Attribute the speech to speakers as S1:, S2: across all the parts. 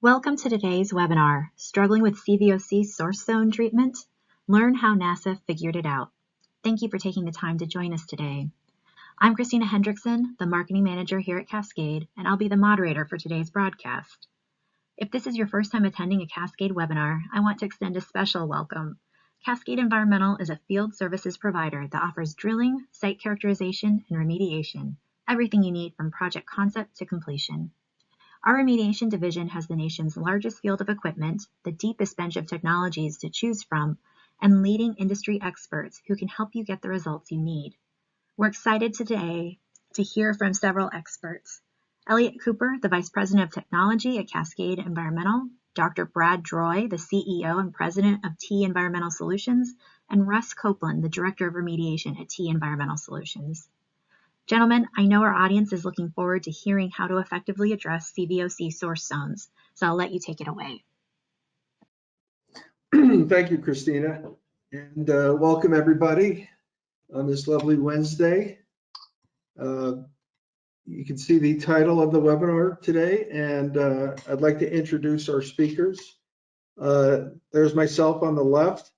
S1: Welcome to today's webinar, Struggling with CVOC Source Zone Treatment. Learn how NASA figured it out. Thank you for taking the time to join us today. I'm Christina Hendrickson, the Marketing Manager here at Cascade, and I'll be the moderator for today's broadcast. If this is your first time attending a Cascade webinar, I want to extend a special welcome. Cascade Environmental is a field services provider that offers drilling, site characterization, and remediation, everything you need from project concept to completion. Our remediation division has the nation's largest field of equipment, the deepest bench of technologies to choose from, and leading industry experts who can help you get the results you need. We're excited today to hear from several experts. Eliot Cooper, the Vice President of Technology at Cascade Environmental, Dr. Brad Droy, the CEO and President of T Environmental Solutions, and Russ Copeland, the Director of Remediation at T Environmental Solutions. Gentlemen, I know our audience is looking forward to hearing how to effectively address CVOC source zones, so I'll let you take it away.
S2: Thank you, Christina, and welcome everybody on this lovely Wednesday. You can see the title of the webinar today, and I'd like to introduce our speakers. There's myself on the left,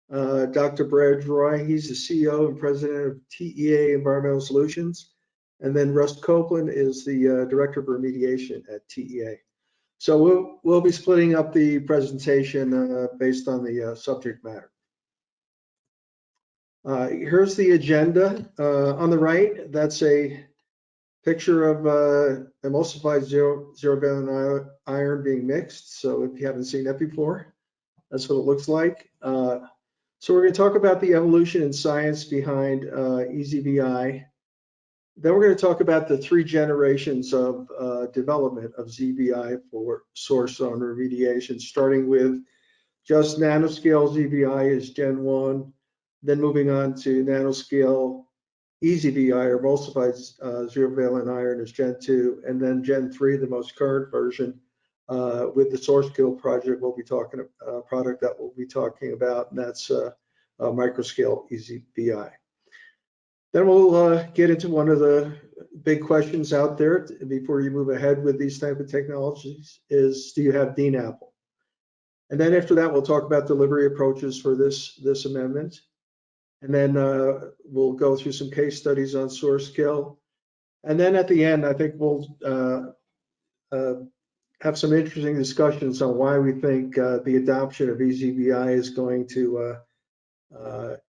S2: Dr. Brad Droy. He's the CEO and President of TEA Environmental Solutions. And then Russ Copeland is the Director of Remediation at TEA. So we'll be splitting up the presentation based on the subject matter. Here's the agenda. On the right, that's a picture of emulsified zero valent iron being mixed. So if you haven't seen that before, that's what it looks like. So we're going to talk about the evolution and science behind eZVI. Then we're going to talk about the 3 generations of development of ZVI for source zone remediation, starting with just nanoscale ZVI is Gen 1, then moving on to nanoscale eZVI or emulsified zero valent iron is Gen 2, and then Gen 3, the most current version, with the source kill project we'll be talking product that we'll be talking about, and that's microscale eZVI. Then we'll get into one of the big questions out there before you move ahead with these type of technologies is, do you have DNAPL? And then after that, we'll talk about delivery approaches for this amendment. And then we'll go through some case studies on source kill. And then at the end, I think we'll have some interesting discussions on why we think the adoption of eZVI is going to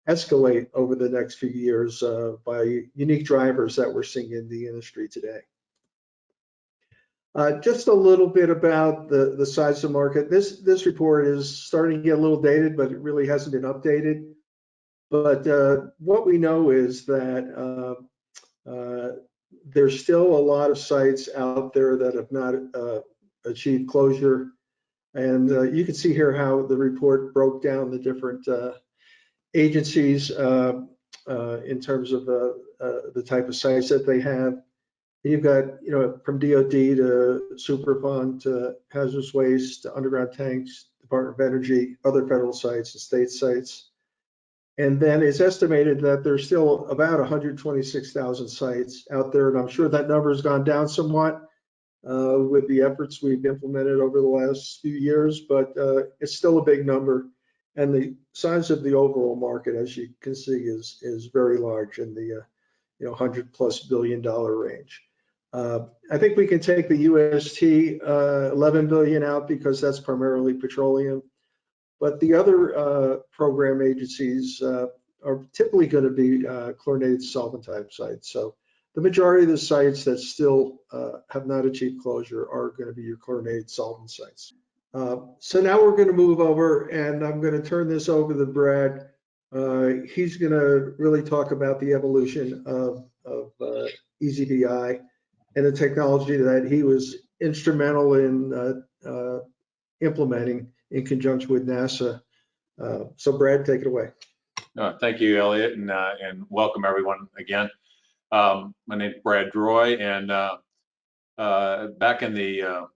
S2: escalate over the next few years by unique drivers that we're seeing in the industry today. Just a little bit about the size of the market. This report is starting to get a little dated, but it really hasn't been updated. But what we know is that there's still a lot of sites out there that have not achieved closure. And you can see here how the report broke down the different agencies in terms of the type of sites that they have. You've got, from DOD to Superfund to hazardous waste to underground tanks, Department of Energy, other federal sites and state sites. And then it's estimated that there's still about 126,000 sites out there, and I'm sure that number has gone down somewhat with the efforts we've implemented over the last few years, but it's still a big number. And the size of the overall market, as you can see, is very large in the $100+ billion range. I think we can take the UST 11 billion out because that's primarily petroleum, but the other program agencies are typically going to be chlorinated solvent type sites. So the majority of the sites that still have not achieved closure are going to be your chlorinated solvent sites. So now we're going to move over, and I'm going to turn this over to Brad. He's going to really talk about the evolution of eZVI and the technology that he was instrumental in implementing in conjunction with NASA. So Brad, take it away.
S3: Thank you, Eliot, and welcome everyone again. My name is Brad Droy, and back in the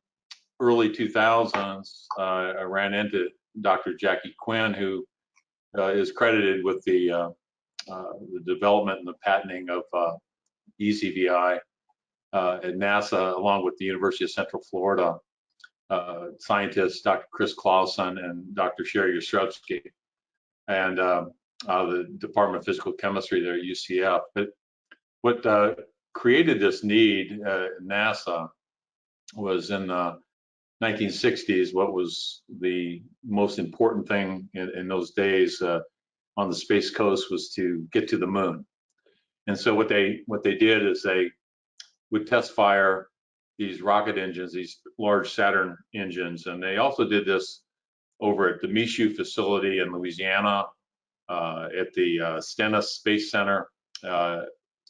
S3: early 2000s, I ran into Dr. Jackie Quinn, who is credited with the development and the patenting of eZVI at NASA, along with the University of Central Florida. scientists, Dr. Chris Clausen and Dr. Sherry Yashevsky, and the Department of Physical Chemistry there at UCF. But what created this need at NASA was in the 1960s. What was the most important thing in those days on the Space Coast was to get to the moon. And so what they did is they would test fire these rocket engines, these large Saturn engines, and they also did this over at the Michoud facility in Louisiana, at the Stennis Space Center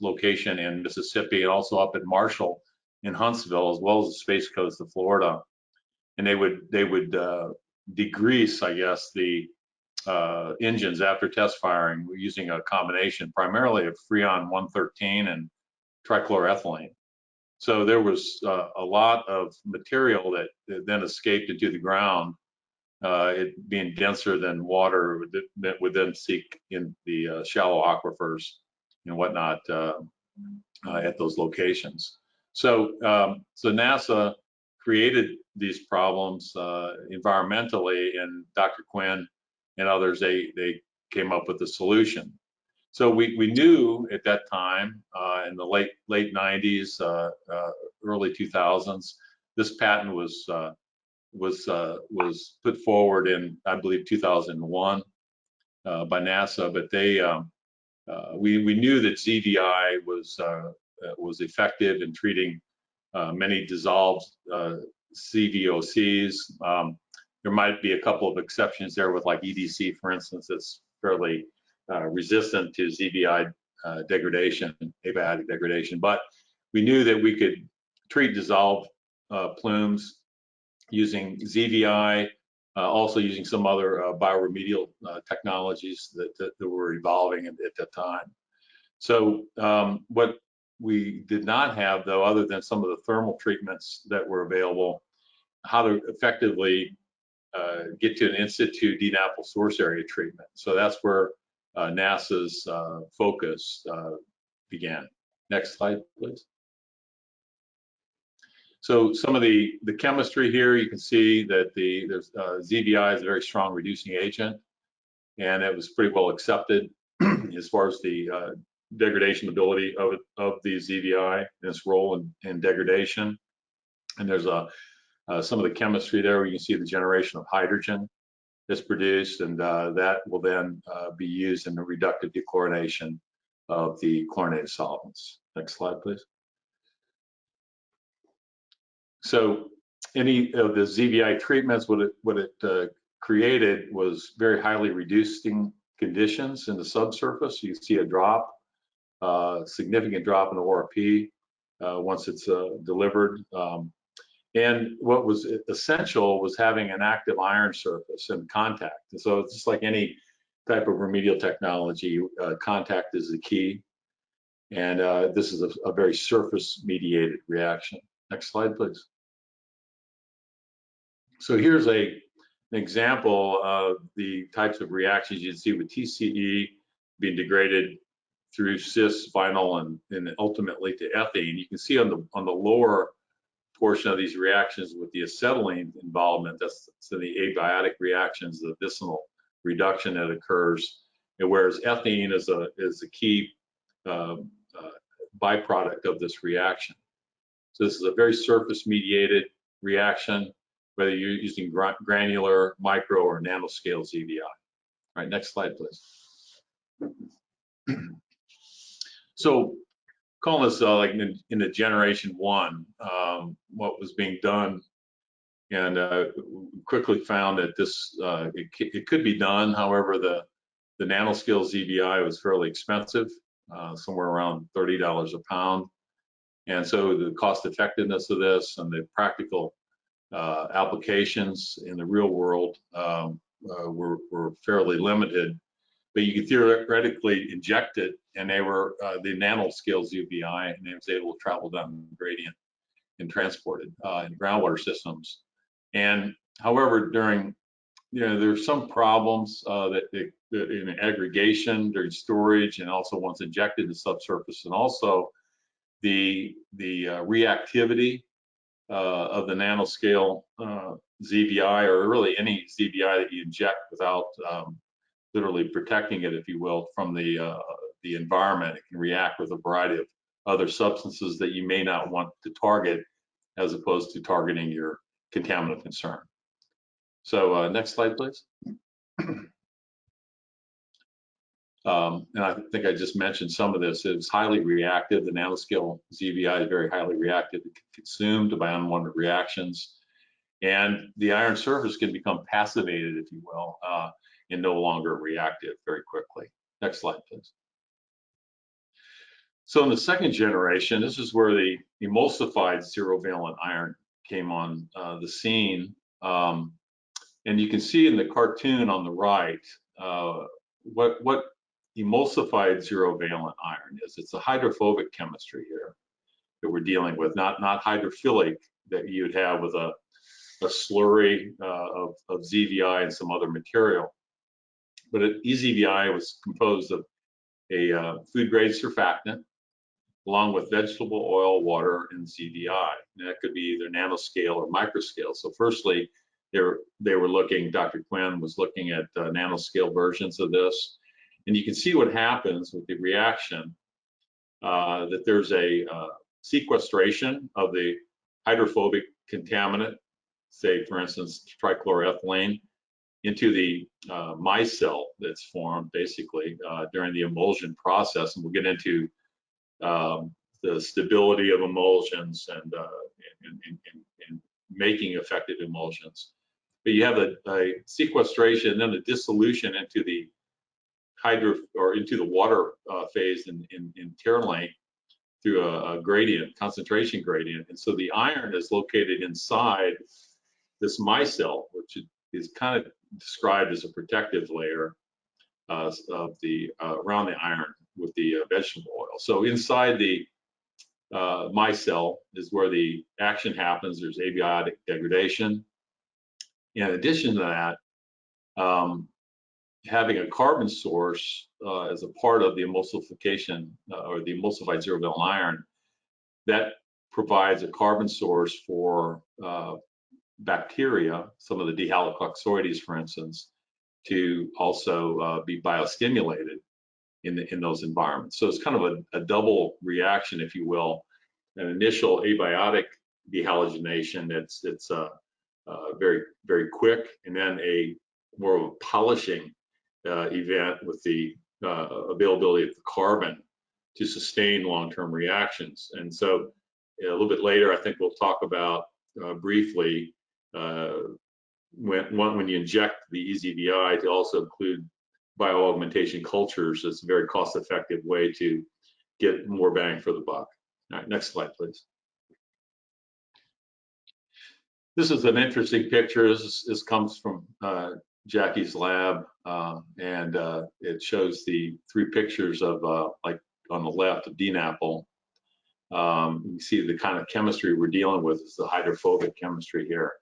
S3: location in Mississippi, and also up at Marshall in Huntsville, as well as the Space Coast of Florida. And they would degrease, I guess, the engines after test firing using a combination primarily of Freon 113 and trichloroethylene. So there was a lot of material that then escaped into the ground, it being denser than water that would then seep in the shallow aquifers and whatnot at those locations. So NASA created these problems environmentally, and Dr. Quinn and others, they came up with a solution. So we knew at that time in the late 90s, early 2000s, this patent was put forward in, I believe, 2001 by NASA. But we knew that eZVI was effective in treating many dissolved CVOCs. There might be a couple of exceptions there with like EDC, for instance, that's fairly resistant to eZVI degradation, abiotic degradation. But we knew that we could treat dissolved plumes using eZVI, also using some other bioremedial technologies that were evolving at that time. So what we did not have, though, other than some of the thermal treatments that were available, how to effectively get to an in situ DNAPL source area treatment. So that's where NASA's focus began. Next slide, please. So some of the chemistry here, you can see that there's eZVI is a very strong reducing agent, and it was pretty well accepted as far as the degradation ability of the eZVI and its role in degradation. And there's some of the chemistry there where you can see the generation of hydrogen that's produced, and that will then be used in the reductive dechlorination of the chlorinated solvents. Next slide, please. So any of the eZVI treatments, what it created was very highly reducing conditions in the subsurface. You see a drop, significant drop in the ORP once it's delivered. And what was essential was having an active iron surface and contact. And so it's just like any type of remedial technology, contact is the key. And this is a very surface-mediated reaction. Next slide, please. So here's an example of the types of reactions you'd see with TCE being degraded through cis, vinyl, and ultimately to ethene. You can see on the lower portion of these reactions with the acetylene involvement, that's the abiotic reactions, the vicinal reduction that occurs, and whereas ethene is a key byproduct of this reaction. So this is a very surface-mediated reaction, whether you're using granular, micro, or nanoscale eZVI. All right, next slide, please. So calling this like in the generation one, what was being done, and quickly found that this it could be done. However, the nanoscale eZVI was fairly expensive, somewhere around $30 a pound, and so the cost effectiveness of this and the practical applications in the real world were fairly limited. But you could theoretically inject it, and they were the nanoscale eZVI, and it was able to travel down the gradient and transport it in groundwater systems. And however, during there's some problems that in aggregation during storage, and also once injected to subsurface, and also the reactivity of the nanoscale ZVI, or really any ZVI that you inject without literally protecting it, if you will, from the environment. It can react with a variety of other substances that you may not want to target, as opposed to targeting your contaminant concern. So next slide, please. And I think I just mentioned some of this. It's highly reactive. The nanoscale ZVI is very highly reactive. It can be consumed by unwanted reactions. And the iron surface can become passivated, if you will, and no longer reactive very quickly. Next slide, please. So in the second generation, this is where the emulsified zero-valent iron came on the scene. And you can see in the cartoon on the right what emulsified zero-valent iron is. It's a hydrophobic chemistry here that we're dealing with, not hydrophilic that you'd have with a slurry of ZVI and some other material. But eZVI was composed of a food-grade surfactant along with vegetable oil, water, and ZVI. And that could be either nanoscale or microscale. So firstly, they were looking, Dr. Quinn was looking at nanoscale versions of this. And you can see what happens with the reaction, that there's a sequestration of the hydrophobic contaminant, say, for instance, trichloroethylene, into the micelle that's formed basically during the emulsion process. And we'll get into the stability of emulsions and making effective emulsions. But you have a sequestration and then a dissolution into the into the water phase in Terling through a gradient, concentration gradient. And so the iron is located inside this micelle, which is kind of described as a protective layer of the around the iron with the vegetable oil. So inside the micelle is where the action happens. There's abiotic degradation. In addition to that, having a carbon source as a part of the emulsification or the emulsified zero-valent iron, that provides a carbon source for bacteria, some of the D. halocoxoides, for instance, to also be biostimulated in those environments. So it's kind of a double reaction, if you will. An initial abiotic dehalogenation that's very, very quick, and then a more of a polishing event with the availability of the carbon to sustain long-term reactions. And so a little bit later, I think we'll talk about briefly when you inject the eZVI to also include bioaugmentation cultures. It's a very cost-effective way to get more bang for the buck. All right, next slide, please. This is an interesting picture. This comes from Jackie's lab, and it shows the three pictures of, like on the left, of DNAPL. You see the kind of chemistry we're dealing with is the hydrophobic chemistry here.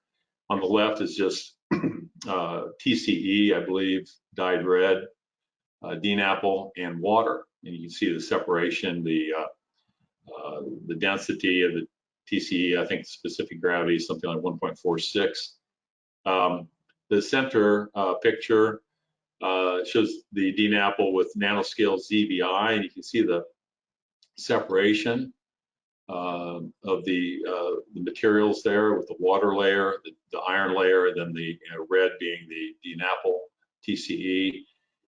S3: On the left is just TCE, I believe, dyed red, DNAPL, and water. And you can see the separation, the density of the TCE, I think specific gravity is something like 1.46. The center picture shows the DNAPL with nanoscale ZVI, and you can see the separation of the materials there with the water layer, the iron layer, and then the red being the DNAPL TCE.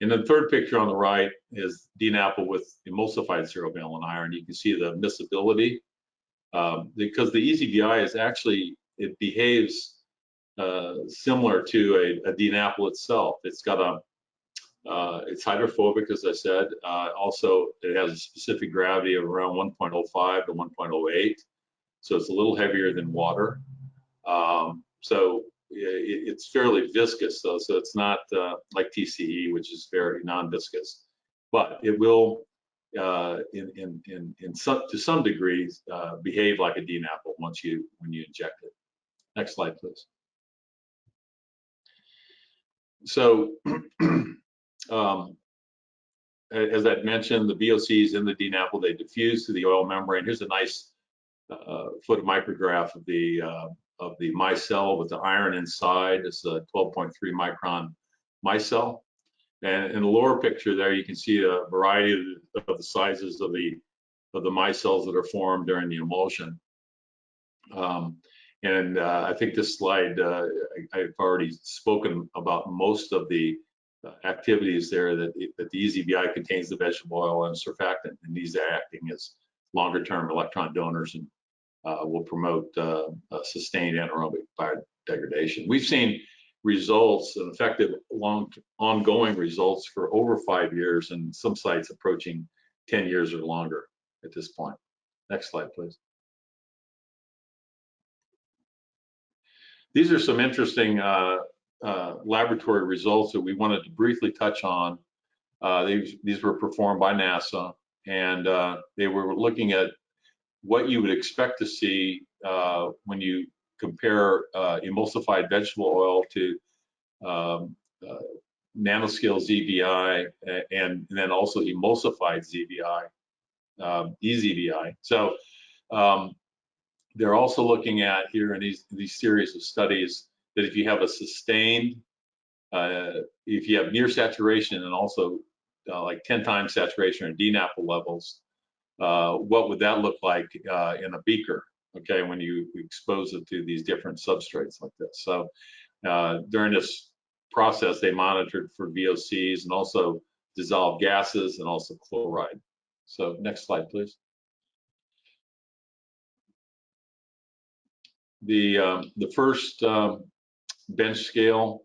S3: And then the third picture on the right is DNAPL with emulsified zero-valent iron. You can see the miscibility because the eZVI is actually, it behaves similar to a DNAPL itself. It's got it's hydrophobic, as I said. Also, it has a specific gravity of around 1.05 to 1.08. So it's a little heavier than water. So it's fairly viscous, though. So it's not like TCE, which is very non-viscous. But it will, to some degree, behave like a DNAPL when you inject it. Next slide, please. So, as I mentioned, the VOCs in the DNAPL, they diffuse through the oil membrane. Here's a nice photomicrograph of the micelle with the iron inside. It's a 12.3 micron micelle. And in the lower picture there, you can see a variety of the sizes of the micelles that are formed during the emulsion. I think this slide, I've already spoken about most of the activities there that the eZVI contains the vegetable oil and surfactant, and these are acting as longer-term electron donors and will promote sustained anaerobic biodegradation. We've seen results, and effective ongoing results for over 5 years, and some sites approaching 10 years or longer at this point. Next slide, please. These are some interesting laboratory results that we wanted to briefly touch on. These were performed by NASA, and they were looking at what you would expect to see when you compare emulsified vegetable oil to nanoscale ZVI and then also emulsified ZVI, eZVI. So they're also looking at here in these series of studies that if you have a sustained, if you have near saturation and also like 10 times saturation or DNAPL levels, what would that look like in a beaker, okay, when you expose it to these different substrates like this. So during this process, they monitored for VOCs and also dissolved gases and also chloride. So next slide, please. The first bench scale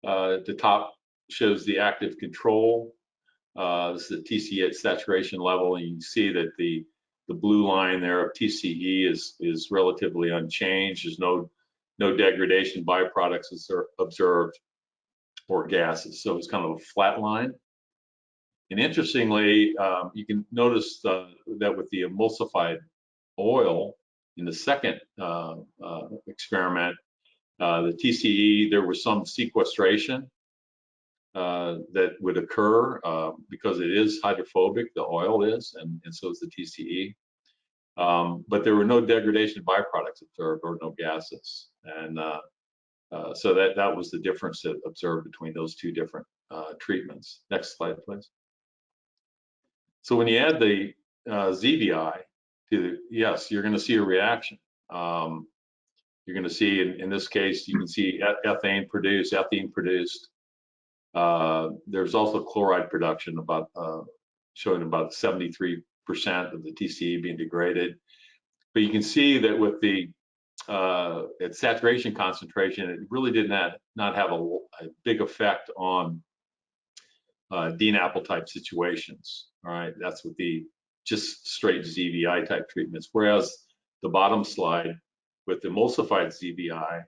S3: at the top shows the active control. This is the TCE saturation level, and you can see that the blue line there of TCE is relatively unchanged. There's no degradation byproducts observed or gases, so it's kind of a flat line. And interestingly, you can notice that with the emulsified oil in the second experiment, the TCE, there was some sequestration that would occur because it is hydrophobic, the oil is, and so is the TCE. But there were no degradation byproducts observed or no gases. And so that was the difference that observed between those two different treatments. Next slide, please. So when you add the ZVI to yes, you're going to see a reaction. You're going to see, in this case, you can see ethane produced, ethene produced. There's also chloride production, showing about 73% of the TCE being degraded. But you can see that with the at saturation concentration, it really did not have a big effect on DNAPL type situations. All right, that's with the just straight ZVI type treatments. Whereas the bottom slide with emulsified ZVI,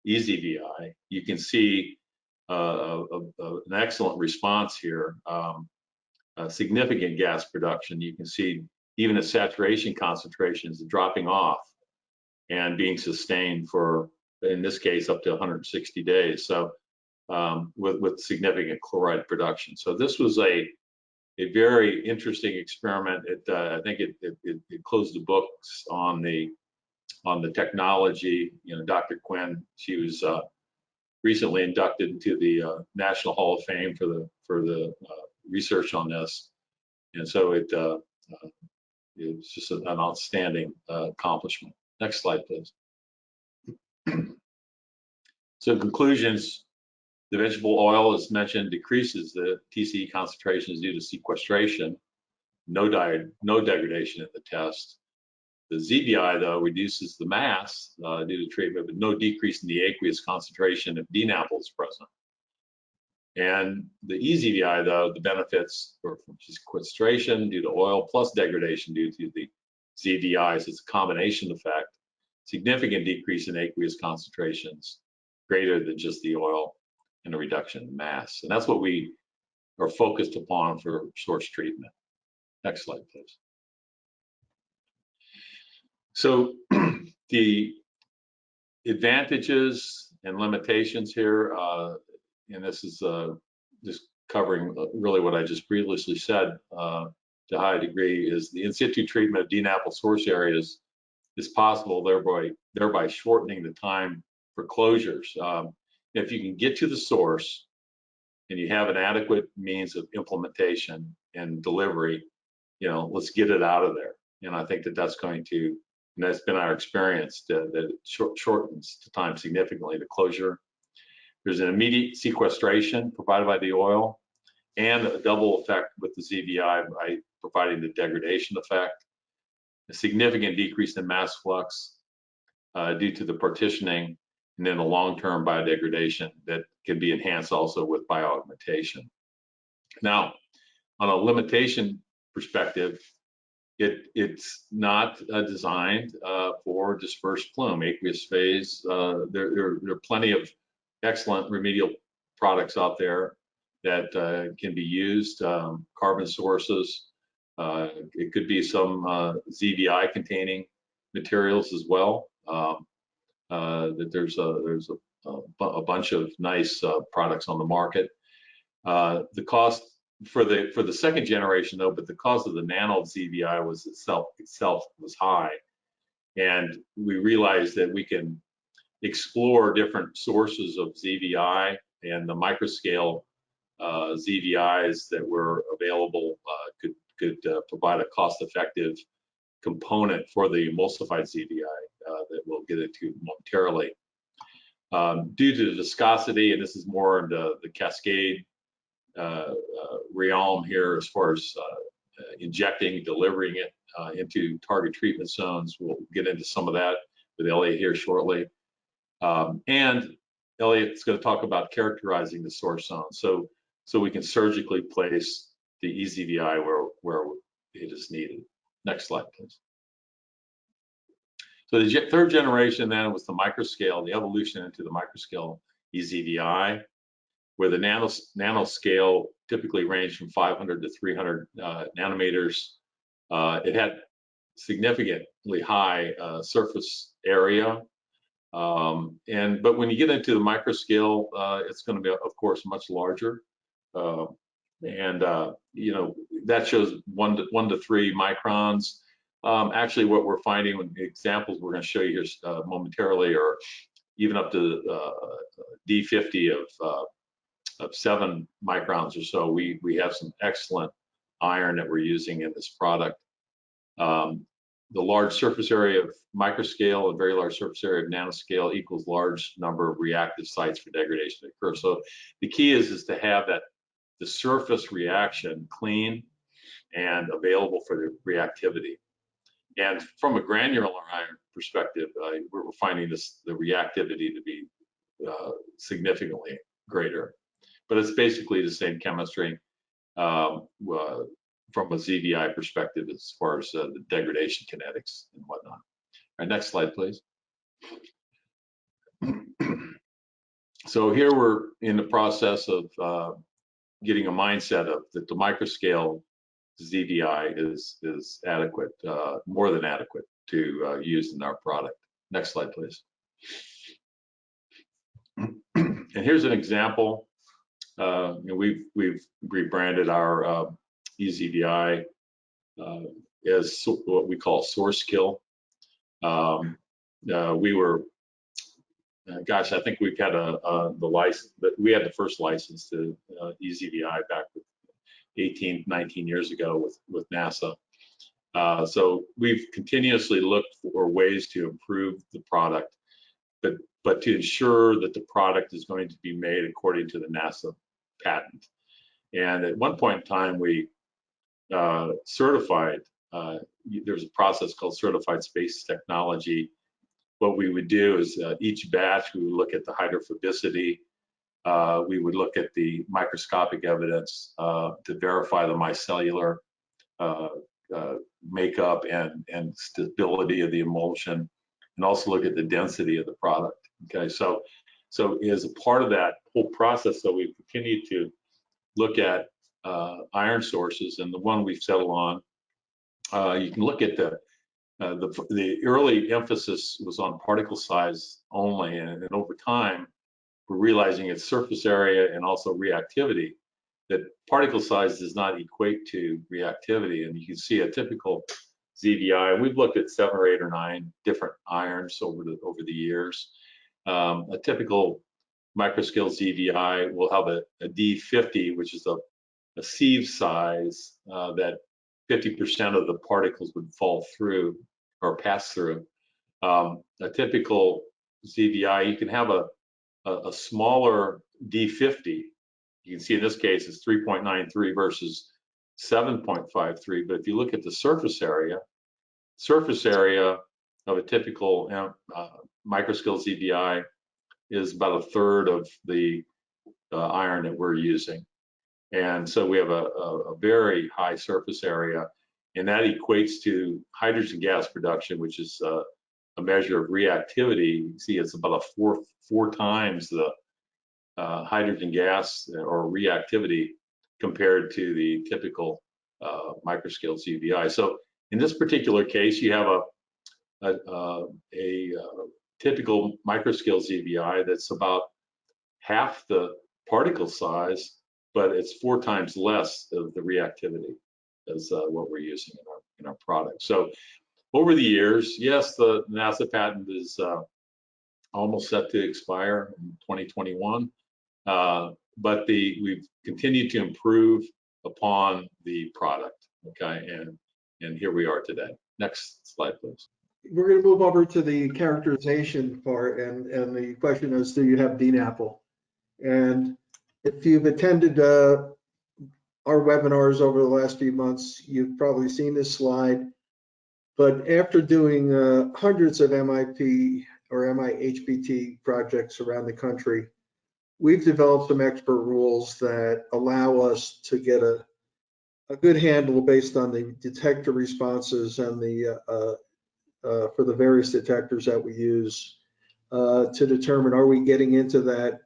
S3: eZVI, you can see an excellent response here, significant gas production. You can see even at saturation concentrations dropping off and being sustained for, in this case, up to 160 days. So with significant chloride production. So this was a very interesting experiment. I think it closed the books on the technology. You know, Dr. Quinn, she was recently inducted into the National Hall of Fame for the research on this, and so it's just an outstanding accomplishment. Next slide, please. So conclusions: the vegetable oil, as mentioned, decreases the TCE concentrations due to sequestration. No degradation in the test. The ZVI, though, reduces the mass due to treatment, but no decrease in the aqueous concentration if DNAPL is present. And the eZVI, though, the benefits are from sequestration due to oil plus degradation due to the ZVIs. It's a combination effect. Significant decrease in aqueous concentrations, greater than just the oil, and a reduction in mass. And that's what we are focused upon for source treatment. Next slide, please. So the advantages and limitations here, and this is just covering really what I just previously said to a high degree, is the in situ treatment of DNAPL source areas is possible, thereby shortening the time for closures. If you can get to the source and you have an adequate means of implementation and delivery, let's get it out of there. And I think that that's going to, and that's been our experience, that it shortens the time significantly to closure. There's an immediate sequestration provided by the oil and a double effect with the ZVI by providing the degradation effect. A significant decrease in mass flux due to the partitioning, and then a long-term biodegradation that can be enhanced also with bioaugmentation. Now, on a limitation perspective, it's not designed for dispersed plume, aqueous phase. There are plenty of excellent remedial products out there that can be used, carbon sources. It could be some ZVI containing materials as well. That there's a bunch of nice products on the market. The cost for the second generation though, but the cost of the nano ZVI was itself was high, and we realized that we can explore different sources of ZVI, and the microscale ZVIs that were available could provide a cost-effective component for the emulsified ZVI that we'll get into momentarily. Due to the viscosity, and this is more in the cascade realm here as far as injecting, delivering it into target treatment zones. We'll get into some of that with Eliot here shortly. And Eliot's going to talk about characterizing the source zone, so we can surgically place the eZVI where it is needed. Next slide, please. So the third generation then was the microscale, the evolution into the microscale eZVI, where the nanoscale typically ranged from 500 to 300 nanometers. It had significantly high surface area. But when you get into the microscale, it's going to be, of course, much larger. That shows 1 to 3 microns. Actually, what we're finding with the examples we're going to show you here momentarily are even up to D50 of 7 microns or so. We have some excellent iron that we're using in this product. The large surface area of microscale and very large surface area of nanoscale equals large number of reactive sites for degradation to occur. So the key is to have the surface reaction clean and available for the reactivity. And from a granular iron perspective, we're finding the reactivity to be significantly greater. But it's basically the same chemistry from a ZVI perspective as far as the degradation kinetics and whatnot. All right, next slide, please. So here we're in the process of getting a mindset of that the microscale ZVI is adequate, more than adequate to use in our product. Next slide, please. And here's an example. We've rebranded our eZVI as what we call source kill. We were, gosh, I think we've had the license, but we had the first license to eZVI back 18, 19 years ago with NASA. So we've continuously looked for ways to improve the product, but to ensure that the product is going to be made according to the NASA patent. And at one point in time, we certified, there's a process called certified space technology. What we would do is each batch, we would look at the hydrophobicity, we would look at the microscopic evidence to verify the micellar makeup and stability of the emulsion, and also look at the density of the product. Okay, so as a part of that whole process, so we've continued to look at iron sources, and the one we've settled on, you can look at the early emphasis was on particle size only, and over time we're realizing its surface area and also reactivity, that particle size does not equate to reactivity. And you can see a typical ZVI. And we've looked at 7 or 8 or 9 different irons over the years. A typical microscale ZVI will have a D50, which is a sieve size that 50% of the particles would fall through or pass through. A typical ZVI, you can have a smaller D50. You can see in this case it's 3.93 versus 7.53. But if you look at the surface area of a typical microscale ZVI is about 1/3 of the iron that we're using. And so we have a very high surface area, and that equates to hydrogen gas production, which is a measure of reactivity. You see it's about four times the hydrogen gas or reactivity compared to the typical microscale ZVI. So in this particular case, you have a typical microscale ZVI that's about half the particle size, but it's 4 times less of the reactivity as what we're using in our product. So over the years, yes, the NASA patent is almost set to expire in 2021, but we've continued to improve upon the product. Okay, and here we are today. Next slide, please.
S2: We're going to move over to the characterization part, and the question is, do you have DNAPL? And if you've attended our webinars over the last few months, you've probably seen this slide. But after doing hundreds of MIP or MIHPT projects around the country, we've developed some expert rules that allow us to get a good handle based on the detector responses and for the various detectors that we use to determine, are we getting into that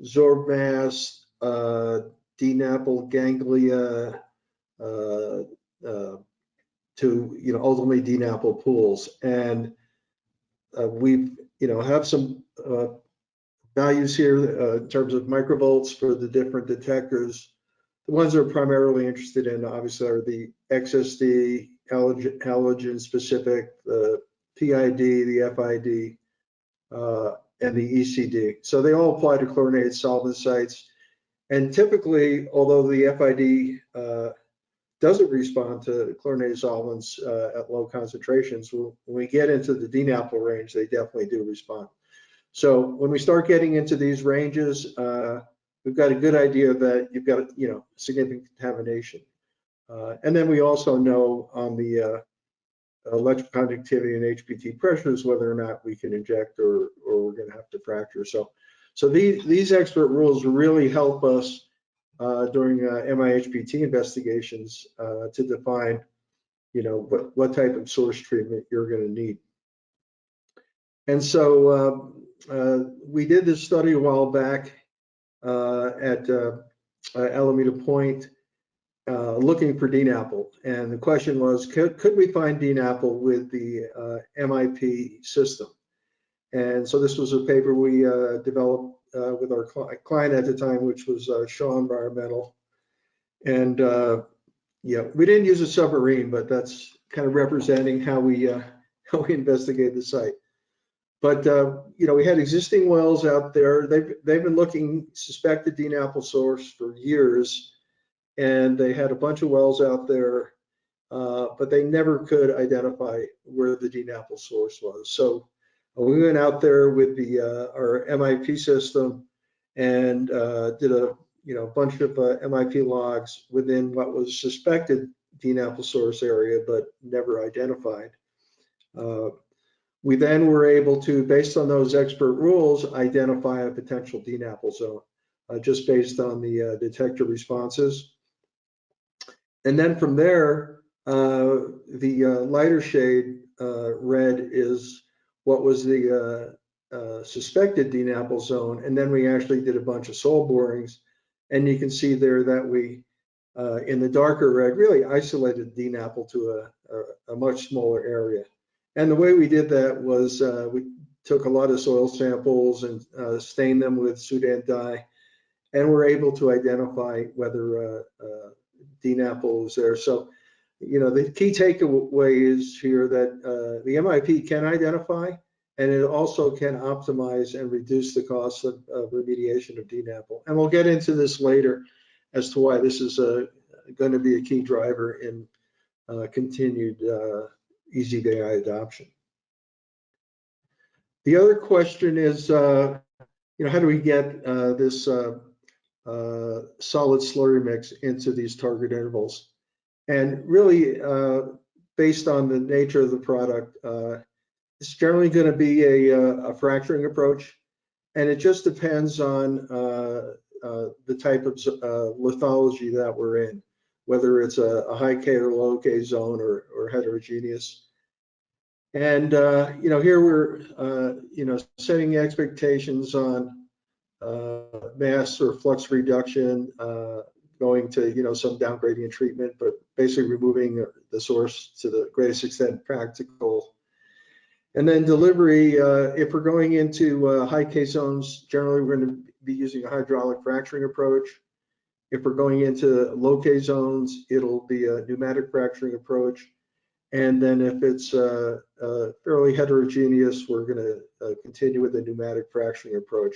S2: zorb mass, DNAPL ganglia, to ultimately DNAPL pools. And we've have some values here in terms of microvolts for the different detectors. The ones that are primarily interested in, obviously, are the XSD, halogen specific, the PID, the FID, and the ECD. So they all apply to chlorinated solvent sites. And typically, although the FID doesn't respond to chlorinated solvents at low concentrations, when we get into the DNAPL range, they definitely do respond. So when we start getting into these ranges, we've got a good idea that you've got significant contamination. And then we also know on the electroconductivity and HPT pressures whether or not we can inject or we're going to have to fracture. So these expert rules really help us during MIHPT investigations to define, what type of source treatment you're going to need. And so we did this study a while back at Alameda Point looking for DNAPL. And the question was, could we find DNAPL with the MIP system? And so this was a paper we developed with our client at the time, which was Shaw Environmental. And we didn't use a submarine, but that's kind of representing how we investigate the site. But we had existing wells out there. They've been looking suspected DNAPL source for years, and they had a bunch of wells out there, but they never could identify where the DNAPL source was. So we went out there with our MIP system and did a bunch of MIP logs within what was suspected DNAPL source area, but never identified. We then were able to, based on those expert rules, identify a potential DNAPL zone, just based on the detector responses. And then from there, the lighter shade red is what was the suspected DNAPL zone. And then we actually did a bunch of soil borings. And you can see there that we, in the darker red, really isolated DNAPL to a much smaller area. And the way we did that was we took a lot of soil samples and stained them with Sudan dye, and we're able to identify whether DNAPL is there. So the key takeaway is here that the MIP can identify, and it also can optimize and reduce the cost of remediation of DNAPL. And we'll get into this later as to why this is going to be a key driver in continued eZVI adoption. The other question is, how do we get this solid slurry mix into these target intervals? And really, based on the nature of the product, it's generally going to be a fracturing approach, and it just depends on the type of lithology that we're in, whether it's a high K or low K zone or heterogeneous. And here we're setting expectations on mass or flux reduction, going to some down gradient treatment, but basically removing the source to the greatest extent practical. And then delivery, if we're going into high K zones, generally we're going to be using a hydraulic fracturing approach. If we're going into low K zones, it'll be a pneumatic fracturing approach. And then if it's fairly heterogeneous, we're going to continue with the pneumatic fracturing approach.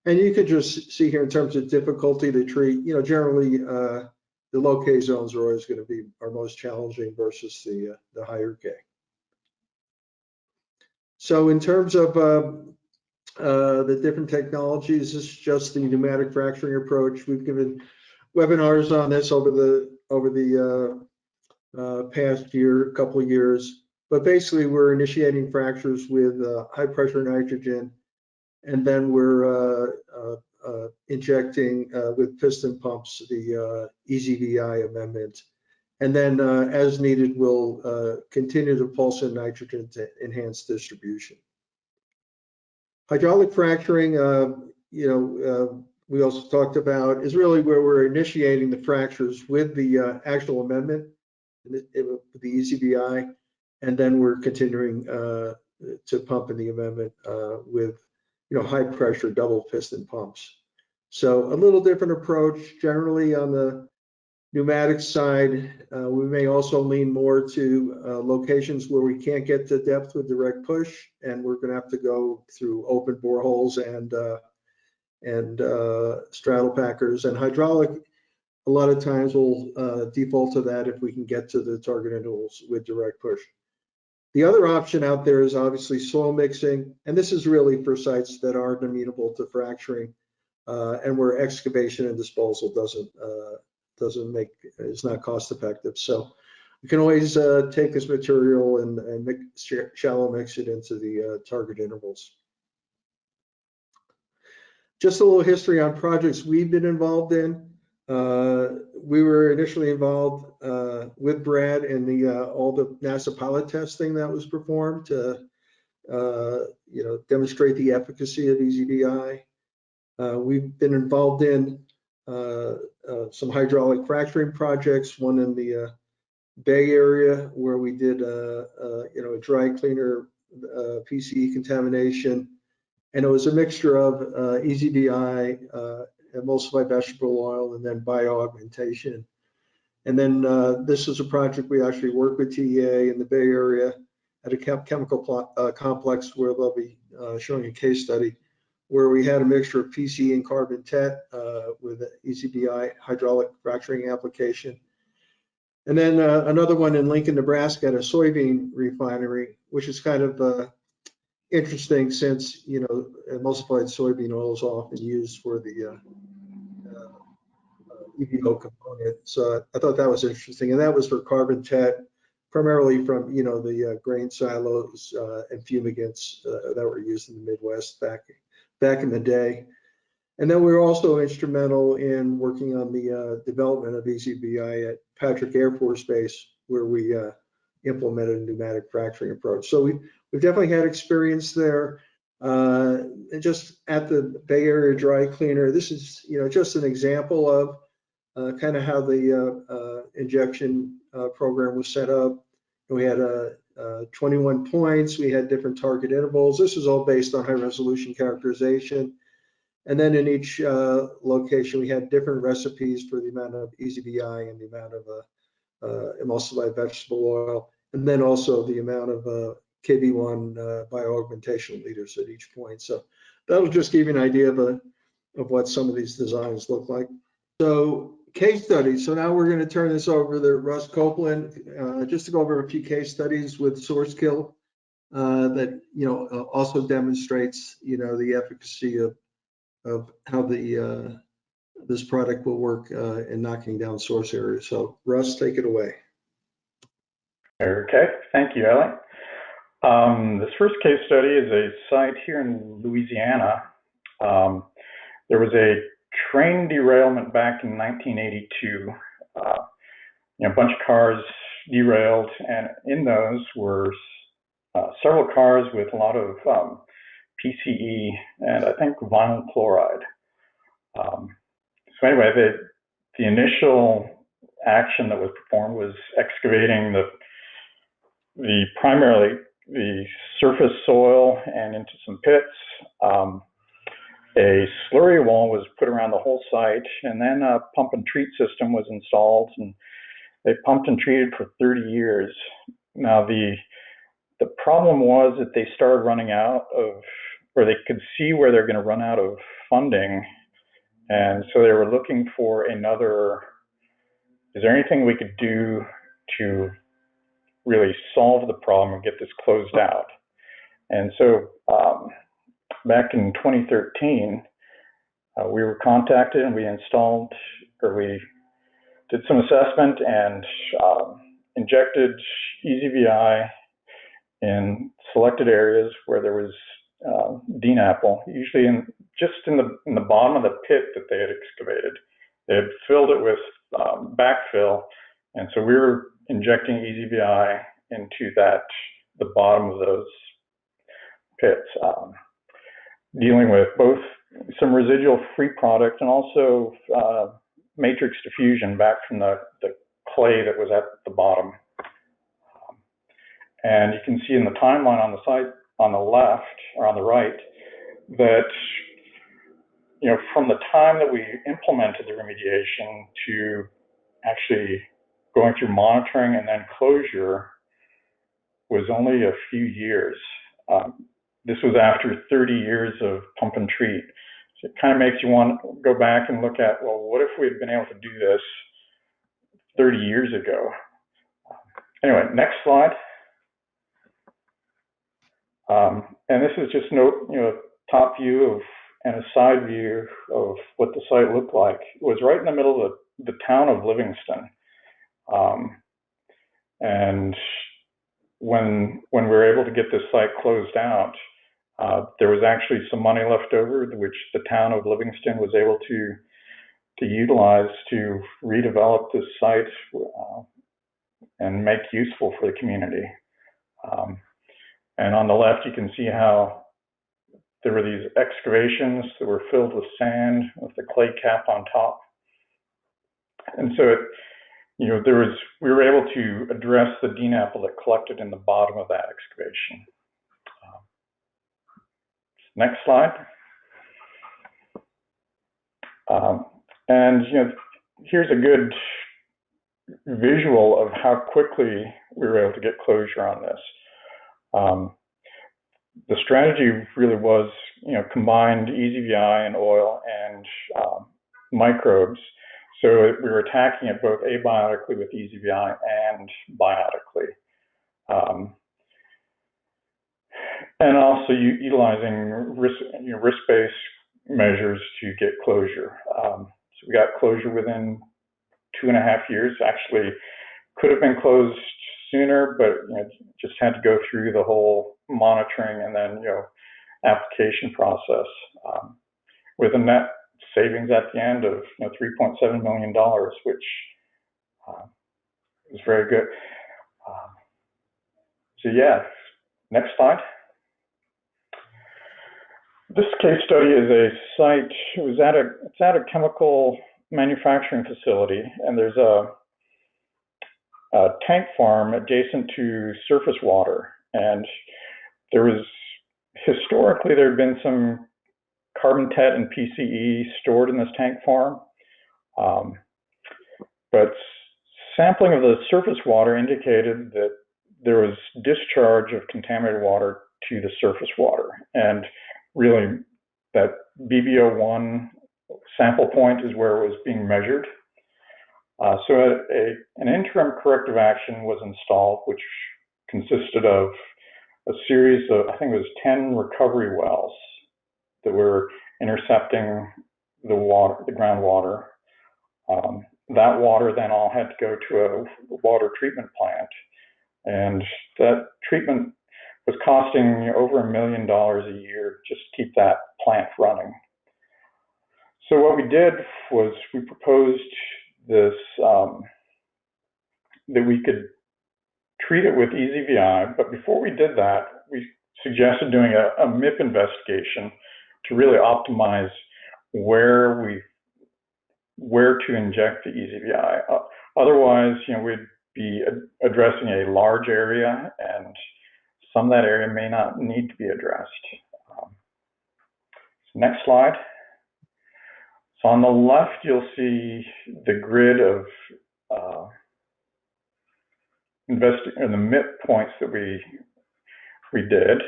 S2: And you could just see here in terms of difficulty to treat, generally the low K zones are always going to be our most challenging versus the higher K. So in terms of the different technologies, this is just the pneumatic fracturing approach. We've given webinars on this over the past year, couple of years, but basically we're initiating fractures with high pressure nitrogen, and then we're injecting with piston pumps the eZVI amendment, and then as needed we'll continue to pulse in nitrogen to enhance distribution. Hydraulic fracturing, we also talked about, is really where we're initiating the fractures with the actual amendment, the eZVI, and then we're continuing to pump in the amendment with high pressure double piston pumps. So a little different approach. Generally on the pneumatic side, we may also lean more to locations where we can't get to depth with direct push, and we're going to have to go through open boreholes and straddle packers. And hydraulic, a lot of times we'll default to that if we can get to the target intervals with direct push. The other option out there is obviously soil mixing, and this is really for sites that aren't amenable to fracturing and where excavation and disposal is not cost effective. So you can always take this material and shallow mix it into the target intervals. Just a little history on projects we've been involved in. We were initially involved with Brad in all the NASA pilot testing that was performed to demonstrate the efficacy of eZVI. We've been involved in some hydraulic fracturing projects, one in the Bay Area where we did a dry cleaner PCE contamination, and it was a mixture of eZVI, emulsified vegetable oil, and then bioaugmentation. And then this is a project we actually work with TEA in the Bay Area at a chemical complex where they'll be showing a case study where we had a mixture of PCE and carbon tet with eZVI hydraulic fracturing application. And then another one in Lincoln, Nebraska at a soybean refinery, which is kind of interesting since, emulsified soybean oil is often used for the EVO component. So I thought that was interesting. And that was for carbon tet, primarily from, the grain silos and fumigants that were used in the Midwest back in the day. And then we were also instrumental in working on the development of eZVI at Patrick Air Force Base, where we implemented a pneumatic fracturing approach. So we've definitely had experience there. And just at the Bay Area dry cleaner, this is just an example of kind of how the injection program was set up. We had 21 points. We had different target intervals. This is all based on high resolution characterization. And then in each location, we had different recipes for the amount of eZVI and the amount emulsified vegetable oil, and then also the amount of KB1 bioaugmentation liters at each point. So that'll just give you an idea of what some of these designs look like. So case studies. So now we're going to turn this over to Russ Copeland, just to go over a few case studies with source kill that also demonstrates the efficacy of how this product will work in knocking down source areas. So Russ, take it away.
S4: Okay, thank you, Ellie. This first case study is a site here in Louisiana. There was a train derailment back in 1982. A bunch of cars derailed, and in those were several cars with a lot of PCE and I think vinyl chloride. So anyway, the initial action that was performed was excavating primarily the surface soil and into some pits. A slurry wall was put around the whole site, and then a pump and treat system was installed, and they pumped and treated for 30 years. Now the problem was that they started running out of, or they could see where they're going to run out of funding, and so they were looking for another, is there anything we could do to really solve the problem and get this closed out? And so back in 2013, we were contacted and we did some assessment and injected eZVI in selected areas where there was DNAPL, usually just in the bottom of the pit that they had excavated. They had filled it with backfill, and so we were injecting eZVI into the bottom of those pits, dealing with both some residual free product and also matrix diffusion back from the clay that was at the bottom. And you can see in the timeline on the side, on the left or on the right, that from the time that we implemented the remediation to actually going through monitoring and then closure was only a few years. This was after 30 years of pump and treat. So it kind of makes you want to go back and look at, well, what if we had been able to do this 30 years ago? Anyway, next slide. And this is just top view and a side view of what the site looked like. It was right in the middle of the town of Livingston. And when we were able to get this site closed out, there was actually some money left over, which the town of Livingston was able to utilize to redevelop this site and make useful for the community. And on the left, you can see how there were these excavations that were filled with sand with the clay cap on top. And so we were able to address the DNAPL that collected in the bottom of that excavation. Next slide. And here's a good visual of how quickly we were able to get closure on this. The strategy really was, combined eZVI and oil and microbes. So we were attacking it both abiotically with eZVI and biotically. And also utilizing risk-based measures to get closure. So we got closure within 2.5 years. Actually, could have been closed sooner, but just had to go through the whole monitoring and then application process, with a net savings at the end of $3.7 million, which is very good. So yeah, next slide. This case study is a site. It's at a chemical manufacturing facility, and there's a tank farm adjacent to surface water. And historically, there had been some carbon tet and PCE stored in this tank farm. But sampling of the surface water indicated that there was discharge of contaminated water to the surface water. And really, that BBO1 sample point is where it was being measured. So an interim corrective action was installed, which consisted of a series of, I think it was 10 recovery wells that were intercepting the water, the groundwater. That water then all had to go to a water treatment plant. And that treatment was costing over $1 million a year just to keep that plant running. So what we did was we proposed this, that we could treat it with eZVI, but before we did that, we suggested doing a MIP investigation to really optimize where to inject the eZVI. Otherwise, we'd be addressing a large area, and some of that area may not need to be addressed. Next slide. So on the left, you'll see the grid of the MIP points that we did,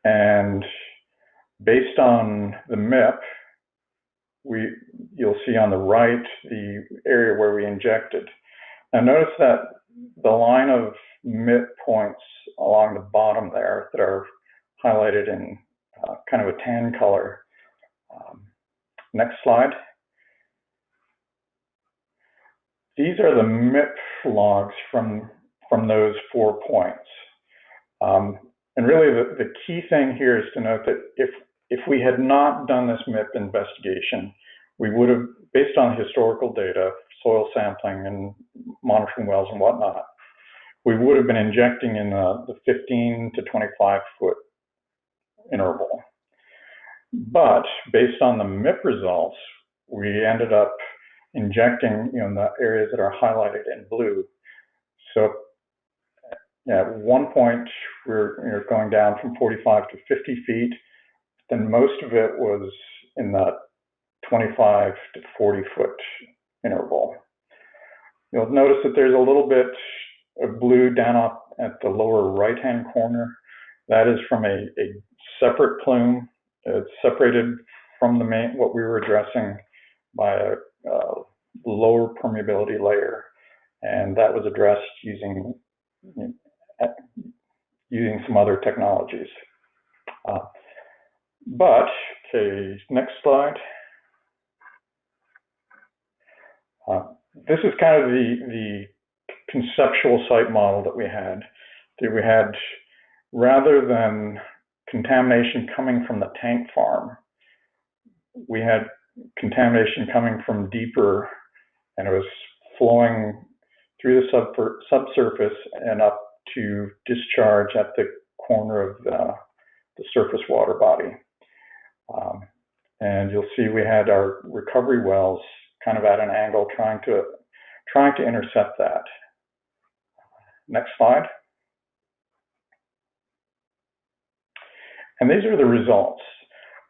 S4: and based on the MIP, you'll see on the right the area where we injected. Now notice that the line of MIP points along the bottom there that are highlighted in kind of a tan color. Next slide. These are the MIP logs from those 4 points. And really the key thing here is to note that if we had not done this MIP investigation, we would have, based on historical data, soil sampling and monitoring wells and whatnot, we would have been injecting in the 15 to 25 foot interval. But based on the MIP results, we ended up injecting in the areas that are highlighted in blue. So at one point, we're going down from 45 to 50 feet. Then most of it was in the 25 to 40 foot interval. You'll notice that there's a little bit of blue down up at the lower right-hand corner. That is from a separate plume. It's separated from the main, what we were addressing, by a lower permeability layer, and that was addressed using some other technologies. Okay, next slide. This is kind of the conceptual site model that we had. Rather than contamination coming from the tank farm, we had contamination coming from deeper, and it was flowing through the subsurface and up to discharge at the corner of the surface water body. And you'll see we had our recovery wells kind of at an angle trying to intercept that. Next slide. And these are the results.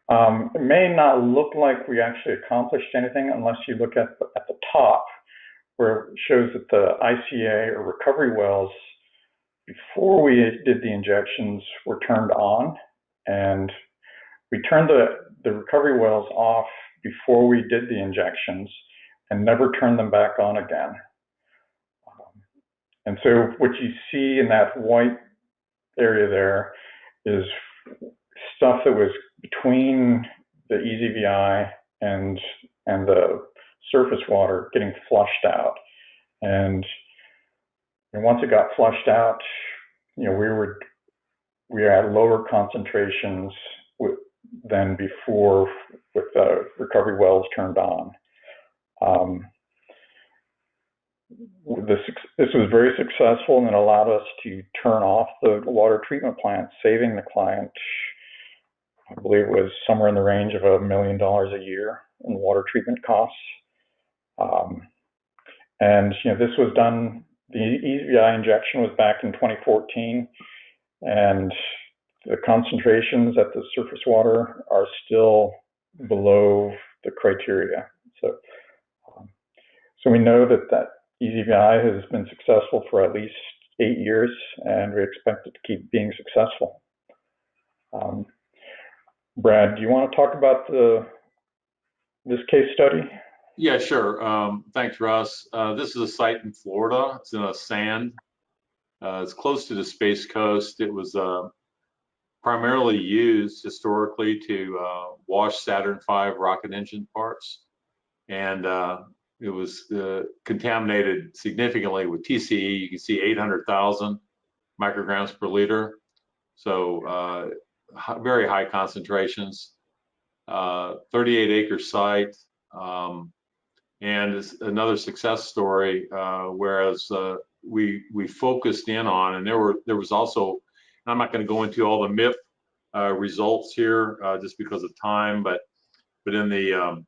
S4: It may not look like we actually accomplished anything unless you look at the top, where it shows that the ICA or recovery wells, before we did the injections, were turned on, and we turned the recovery wells off before we did the injections and never turned them back on again. And so what you see in that white area there is stuff that was between the eZVI and the surface water getting flushed out. And once it got flushed out, we were at lower concentrations than before with the recovery wells turned on. This was very successful, and it allowed us to turn off the water treatment plant, saving the client, I believe it was somewhere in the range of $1 million a year in water treatment costs. And this was done, the eZVI injection was back in 2014, and the concentrations at the surface water are still below the criteria. So we know that eZVI has been successful for at least 8 years, and we expect it to keep being successful. Brad, do you want to talk about this case study?
S3: Yeah, sure. Thanks, Russ. This is a site in Florida. It's in a sand. It's close to the Space Coast. It was primarily used historically to wash Saturn V rocket engine parts, and it was contaminated significantly with TCE. You can see 800,000 micrograms per liter, so very high concentrations. 38-acre site, and it's another success story. Whereas we focused in on, and there was also, I'm not going to go into all the MIP results here just because of time, but in the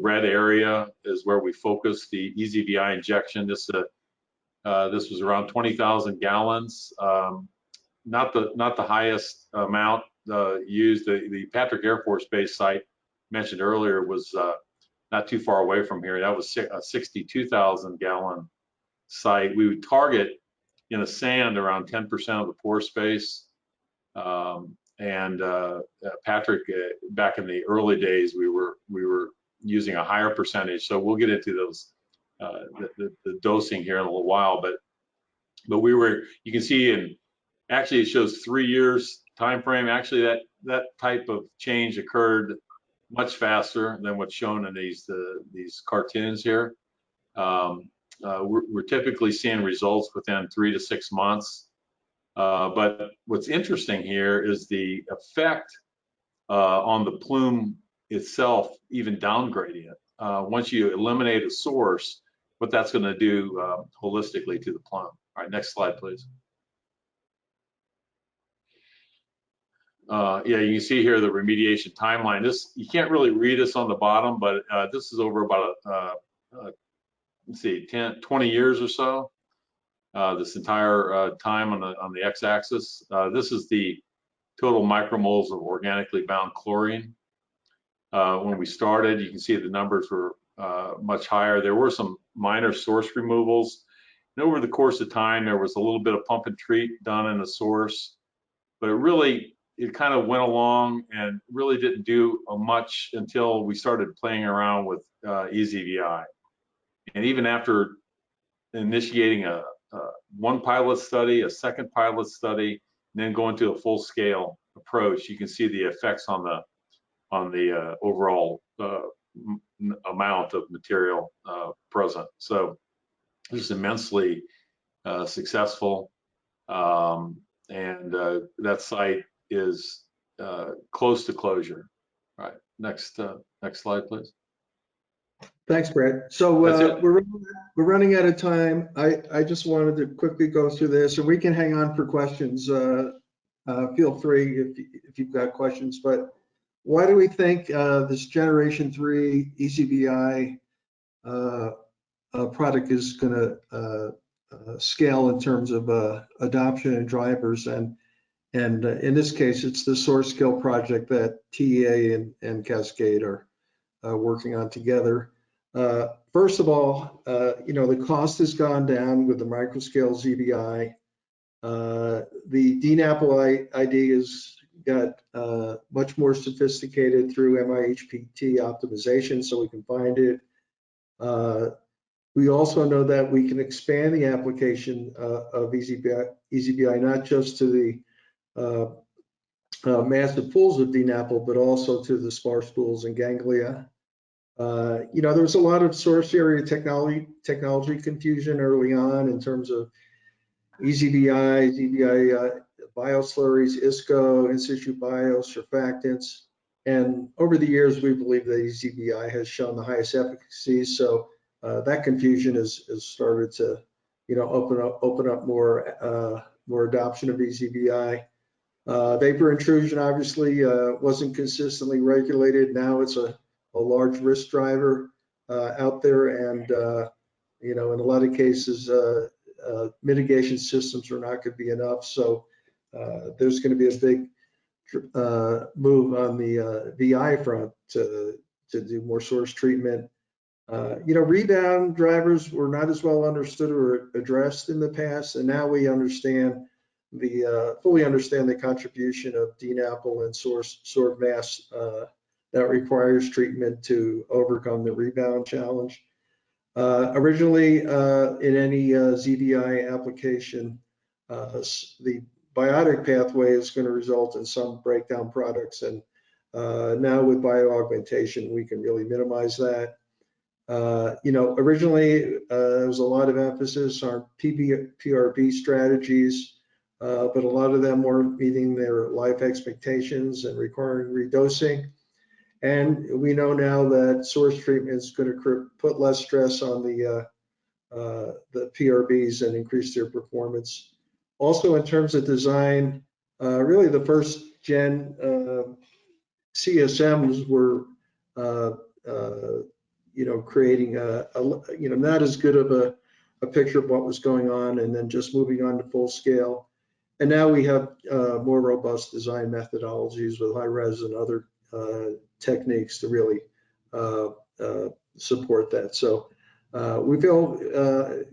S3: red area is where we focused the eZVI injection. This was around 20,000 gallons. Not the highest amount used. The Patrick Air Force Base site mentioned earlier was not too far away from here. That was a 62,000 gallon site. We would target in a sand around 10% of the pore space. Patrick, back in the early days, we were using a higher percentage. So we'll get into those the dosing here in a little while. But you can see, and actually it shows 3 years time frame. Actually, that type of change occurred much faster than what's shown in these cartoons here. We're typically seeing results within 3 to 6 months. But what's interesting here is the effect on the plume itself, even downgrading it. Once you eliminate a source, what that's going to do holistically to the plume. All right, next slide, please. Yeah, you can see here the remediation timeline. This, you can't really read this on the bottom, but this is over about let's see, 20 years or so. This entire time on the x-axis. This is the total micromoles of organically bound chlorine. When we started, you can see the numbers were much higher. There were some minor source removals, and over the course of time, there was a little bit of pump and treat done in the source, but it kind of went along and really didn't do much until we started playing around with eZVI. And even after initiating one pilot study, a second pilot study, and then going to a full-scale approach, you can see the effects on the overall amount of material present. So this is immensely successful, and that site is close to closure. All right, next slide, please.
S2: Thanks, Brad. So we're running out of time. I just wanted to quickly go through this, and we can hang on for questions. Feel free if you've got questions. But why do we think this Generation 3 eZVI product is going to scale in terms of adoption and drivers? And in this case, it's the source scale project that TEA and Cascade are working on together. First of all, the cost has gone down with the microscale ZVI. The DNAPL ID has got much more sophisticated through MIHPT optimization, so we can find it. We also know that we can expand the application of eZVI not just to the massive pools of DNAPL, but also to the sparse pools and ganglia. There was a lot of source area technology confusion early on in terms of eZVI, eZVI bioslurries, ISCO, in situ bio, surfactants. And over the years, we believe that eZVI has shown the highest efficacy. So that confusion has started to, open up more adoption of eZVI. Vapor intrusion obviously wasn't consistently regulated. Now it's a large risk driver out there, and in a lot of cases, mitigation systems are not going to be enough. So there's going to be a big move on the VI front to do more source treatment. Rebound drivers were not as well understood or addressed in the past, and now we fully understand the contribution of DNAPL and sorbed mass that requires treatment to overcome the rebound challenge. Originally, in any eZVI application, the biotic pathway is going to result in some breakdown products, and now with bioaugmentation, we can really minimize that. Originally there was a lot of emphasis on PRB strategies, but a lot of them weren't meeting their life expectations and requiring redosing. And we know now that source treatment is going to put less stress on the PRBs and increase their performance. Also, in terms of design, really the first gen CSMs were creating not as good of a picture of what was going on, and then just moving on to full scale. And now we have more robust design methodologies with high res and other techniques to really support that. So we feel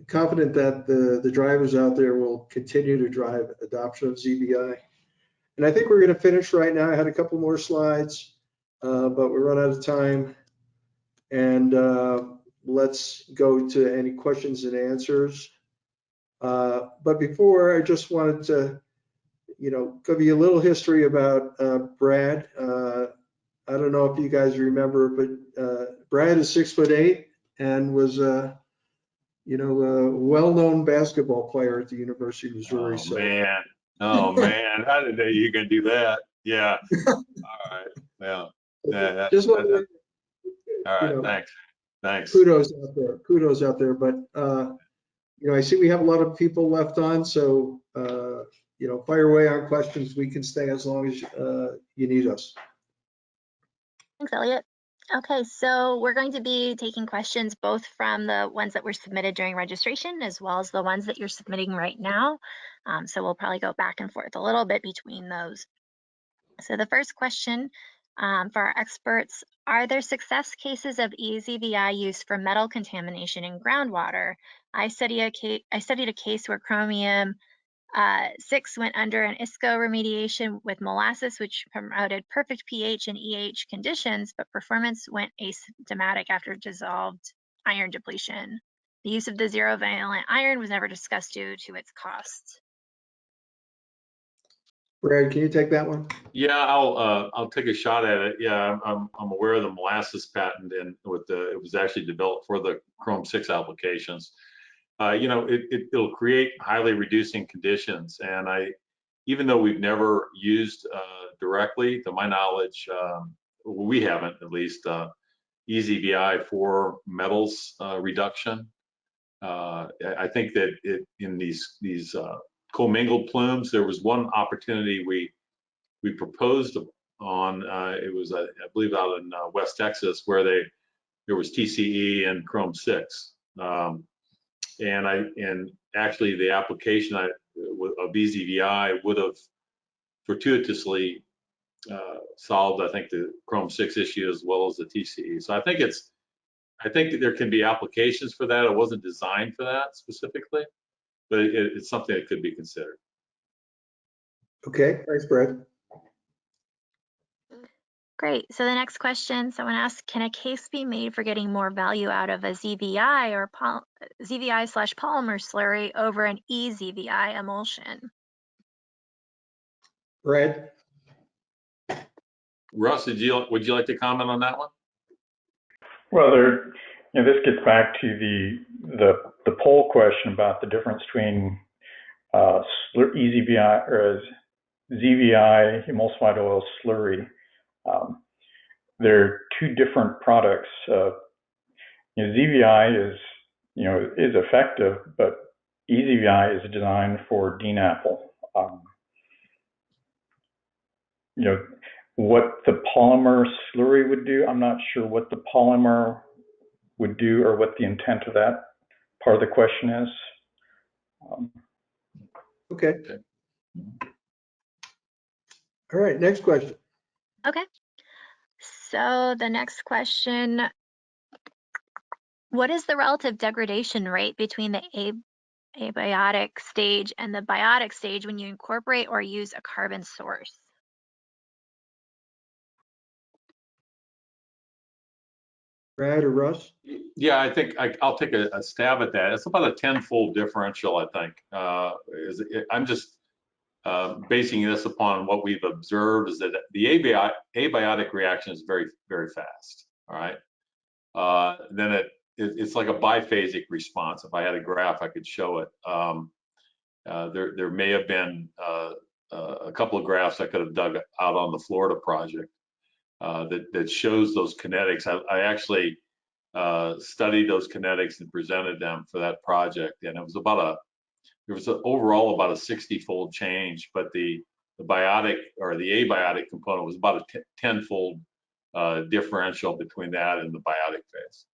S2: confident that the drivers out there will continue to drive adoption of eZVI. And I think we're going to finish right now. I had a couple more slides, but we're run out of time. And let's go to any questions and answers. But before, I just wanted to, give you a little history about Brad. I don't know if you guys remember, but Brad is 6'8" and was a well-known basketball player at the University of Missouri.
S3: Oh man, how did you can do that? Yeah. All right. Yeah.
S2: Just
S3: all right. Thanks.
S2: Kudos out there. But I see we have a lot of people left on, so fire away on questions. We can stay as long as you need us.
S1: Thanks, Elliot. Okay, so we're going to be taking questions both from the ones that were submitted during registration as well as the ones that you're submitting right now. So we'll probably go back and forth a little bit between those. So the first question for our experts, are there success cases of eZVI used for metal contamination in groundwater? I studied a case where chromium 6 went under an ISCO remediation with molasses, which promoted perfect pH and EH conditions, but performance went asymptomatic after dissolved iron depletion. The use of the zero valent iron was never discussed due to its cost.
S2: Brad, can you take that one?
S3: Yeah, I'll take a shot at it. Yeah, I'm aware of the molasses patent, and it was actually developed for the Chrome 6 applications. It'll create highly reducing conditions, and even though we've never used directly, to my knowledge, we haven't at least eZVI for metals reduction. I think that in these commingled plumes, there was one opportunity we proposed on. It was I believe out in West Texas, where there was TCE and Chrome 6. And actually the application of eZVI would have fortuitously solved, I think, the Chrome 6 issue as well as the TCE. So I think that there can be applications for that. It wasn't designed for that specifically, but it's something that could be considered.
S2: Okay, thanks, Brad.
S1: Great. So the next question, someone asked, can a case be made for getting more value out of a eZVI or eZVI/polymer slurry over an eZVI emulsion?
S2: Brad?
S3: Russ, would you like to comment on that one?
S4: Well, this gets back to the poll question about the difference between eZVI or eZVI emulsified oil slurry. They're two different products. eZVI is effective, but eZVI is designed for DNAPL. What the polymer slurry would do, I'm not sure what the polymer would do or what the intent of that part of the question is.
S2: Okay. All right, next question.
S1: Okay. So the next question, What is the relative degradation rate between the abiotic stage and the biotic stage when you incorporate or use a carbon source?
S2: Brad or Russ?
S3: Yeah, I think I'll take a stab at that. It's about a 10-fold differential, I think. I'm just basing this upon what we've observed is that the abiotic reaction is very, very fast. All right. Then it's like a biphasic response. If I had a graph, I could show it. There may have been a couple of graphs I could have dug out on the Florida project that shows those kinetics. I actually studied those kinetics and presented them for that project, and it was overall about a 60-fold change, but the biotic or the abiotic component was about a 10-fold differential between that and the biotic phase.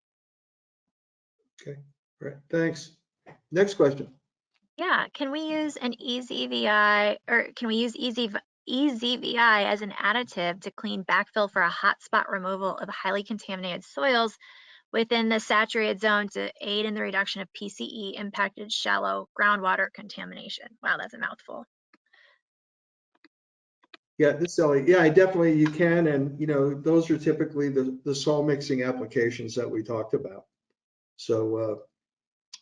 S2: Okay, all right, thanks. Next question.
S1: Yeah, can we use an eZVI, or can we use eZVI as an additive to clean backfill for a hotspot removal of highly contaminated soils within the saturated zone to aid in the reduction of PCE impacted shallow groundwater contamination? Wow, that's a mouthful.
S2: Yeah, this is Elliot. Yeah, definitely you can, and those are typically the soil mixing applications that we talked about. So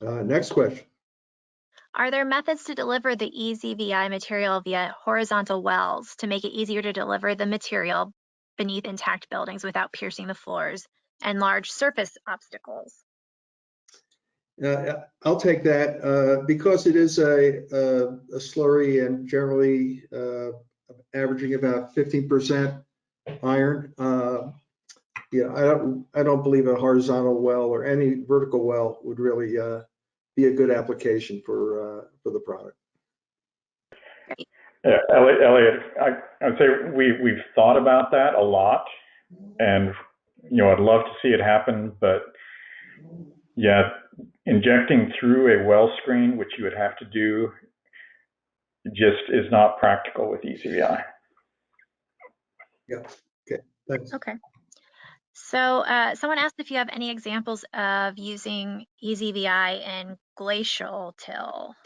S2: next question.
S1: Are there methods to deliver the eZVI material via horizontal wells to make it easier to deliver the material beneath intact buildings without piercing the floors and large surface obstacles?
S2: I'll take that because it is a slurry and generally averaging about 15% iron. Yeah, I don't believe a horizontal well or any vertical well would really be a good application for the product.
S4: Yeah, Elliot, I'd say we've thought about that a lot, and I'd love to see it happen, but yeah, injecting through a well screen, which you would have to do, just is not practical with eZVI.
S2: Yeah. Okay. Thanks.
S1: Okay. So someone asked if you have any examples of using eZVI in glacial till.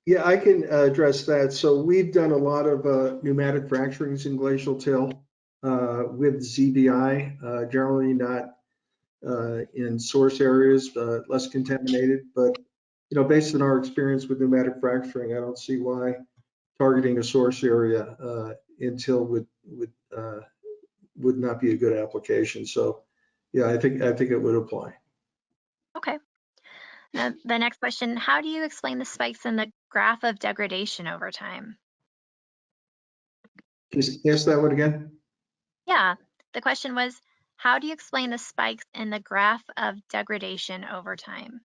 S2: Yeah, I can address that. So we've done a lot of pneumatic fracturings in glacial till with ZVI, generally not in source areas, less contaminated. But based on our experience with pneumatic fracturing, I don't see why targeting a source area in till would not be a good application. So yeah, I think it would apply.
S1: Okay. The next question, how do you explain the spikes in the graph of degradation over time?
S2: Just ask that one again.
S1: Yeah, the question was, how do you explain the spikes in the graph of degradation over time?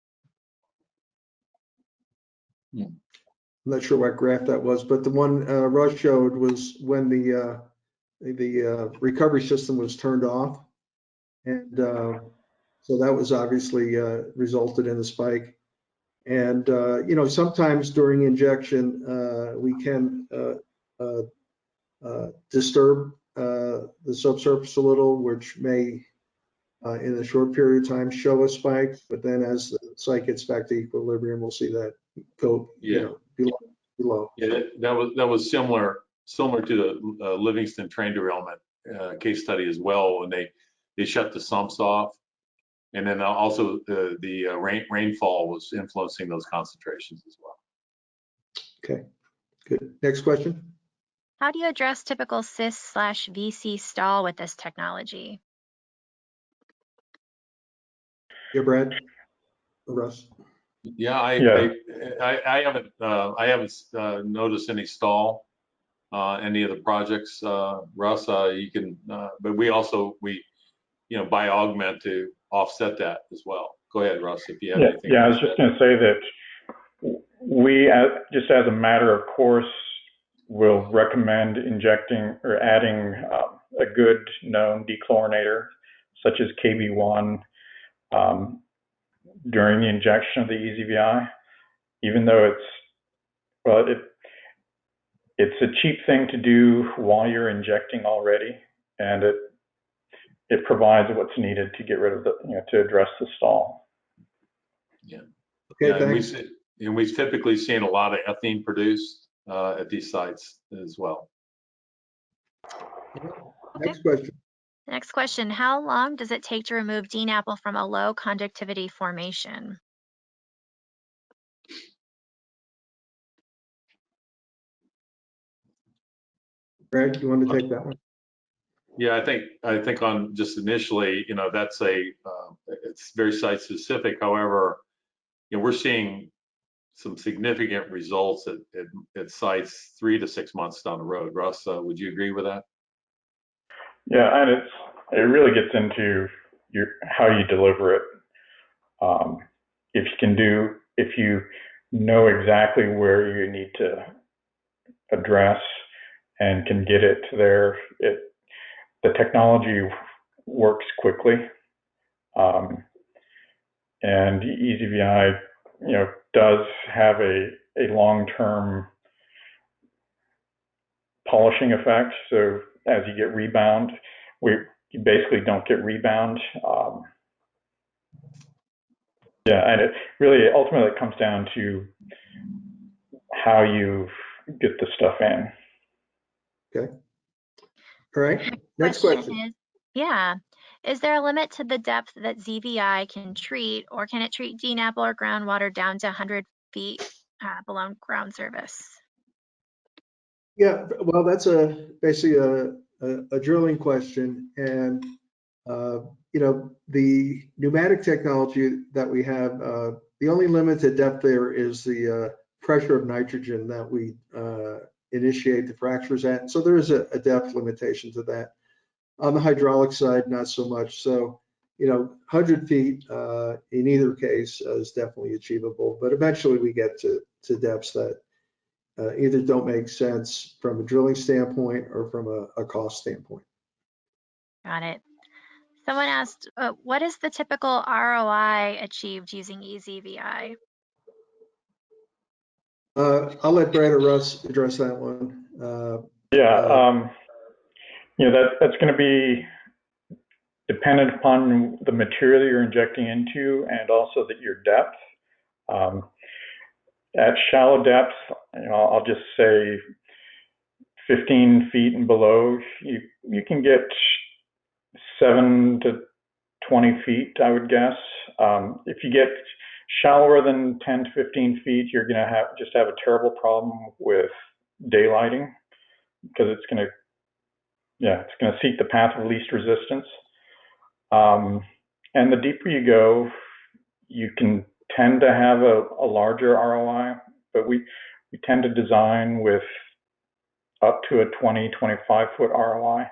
S2: I'm not sure what graph that was, but the one Russ showed was when the recovery system was turned off, and so that was obviously resulted in a spike. And sometimes during injection we can disturb the subsurface a little, which may in a short period of time show a spike, but then as the site gets back to equilibrium, we'll see that go below.
S3: Yeah, that was similar to the Livingston train derailment case study as well, when they shut the sumps off, and then also the rainfall was influencing those concentrations as well.
S2: Okay, good. Next question.
S1: How do you address typical CIS/VC stall with this technology?
S2: Yeah, Brad or Russ.
S3: Yeah, I haven't noticed any stall any of the projects. Russ, you can, but we buy augment to offset that as well. Go ahead, Russ, if you have anything.
S4: Yeah, I was just going to say that we, just as a matter of course, will recommend injecting or adding a good known dechlorinator, such as KB1, during the injection of the eZVI, even though it's a cheap thing to do while you're injecting already, and it provides what's needed to get rid of the, to address the stall.
S3: Yeah.
S2: Okay,
S3: Yeah,
S2: thanks.
S3: and we've typically seen a lot of ethene produced at these sites as well.
S2: Next question.
S1: Next question, how long does it take to remove DNAPL from a low conductivity formation?
S2: Brad, you want to take that one?
S3: Yeah, I think on just initially, that's it's very site specific. However, we're seeing some significant results at sites 3 to 6 months down the road. Russ, would you agree with that?
S4: Yeah, and it really gets into how you deliver it. If you know exactly where you need to address and can get it there, the technology works quickly. And eZVI, does have a long-term polishing effect. So as you get rebound, you basically don't get rebound. Yeah, and it really ultimately comes down to how you get the stuff in.
S2: Okay. All right. Next question.
S1: Is there a limit to the depth that ZVI can treat, or can it treat DNAPL or groundwater down to 100 feet below ground surface?
S2: Yeah, well, that's basically a drilling question, and the pneumatic technology that we have, the only limited depth there is the pressure of nitrogen that we initiate the fractures at. So there is a depth limitation to that. On the hydraulic side, not so much. So 100 feet in either case is definitely achievable, but eventually we get to depths that either don't make sense from a drilling standpoint or from a cost standpoint.
S1: Got it. Someone asked, what is the typical ROI achieved using eZVI?
S2: I'll let Brad or Russ address that one.
S4: That's going to be dependent upon the material you're injecting into, and also your depth. At shallow depths, I'll just say 15 feet and below, you can get 7 to 20 feet, I would guess. If you get shallower than 10 to 15 feet, you're going to have a terrible problem with daylighting, because it's going to seek the path of least resistance. And the deeper you go, you can tend to have a larger ROI, but we tend to design with up to a 20, 25 foot ROI.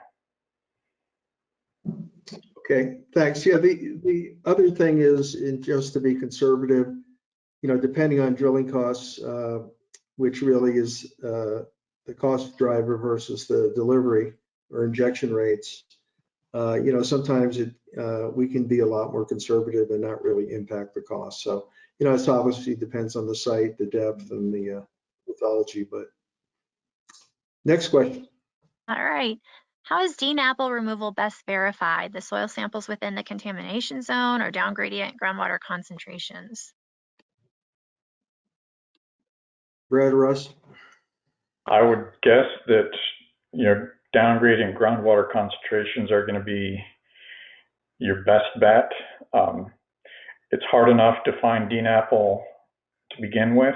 S2: Okay, thanks. Yeah, the other thing is, just to be conservative, depending on drilling costs, which really is the cost driver versus the delivery or injection rates, sometimes we can be a lot more conservative and not really impact the cost. So, it obviously depends on the site, the depth, and the lithology. But next question.
S1: All right. How is DNAPL removal best verified? The soil samples within the contamination zone or down gradient groundwater concentrations?
S2: Brad, Russ?
S4: I would guess that, down gradient groundwater concentrations are going to be your best bet. It's hard enough to find DNAPL to begin with.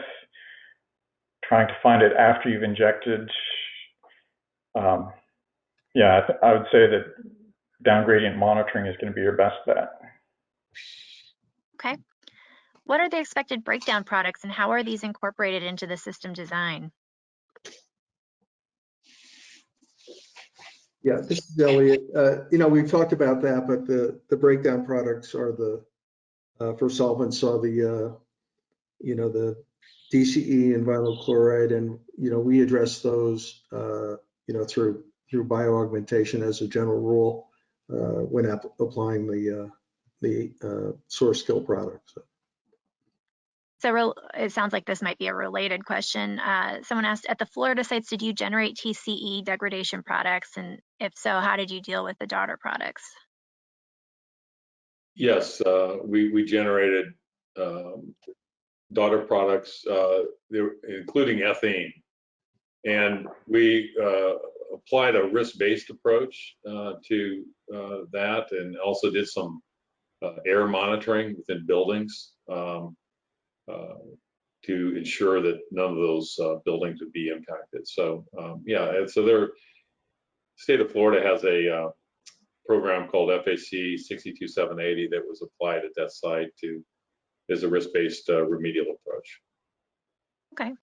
S4: Trying to find it after you've injected, I would say that down gradient monitoring is going to be your best bet.
S1: Okay. What are the expected breakdown products, and how are these incorporated into the system design?
S2: Yeah, this is Eliot. We've talked about that, but the breakdown products are for solvents are the DCE and vinyl chloride, and we address those through bioaugmentation as a general rule when applying the source kill product.
S1: So it sounds like this might be a related question. Someone asked, at the Florida sites, did you generate TCE degradation products? And if so, how did you deal with the daughter products?
S3: Yes, we generated daughter products, including ethene, and we applied a risk-based approach to that, and also did some air monitoring within buildings to ensure that none of those buildings would be impacted. So yeah, and so the state of Florida has a program called FAC 62780 that was applied at that site as a risk-based remedial approach.
S1: Okay.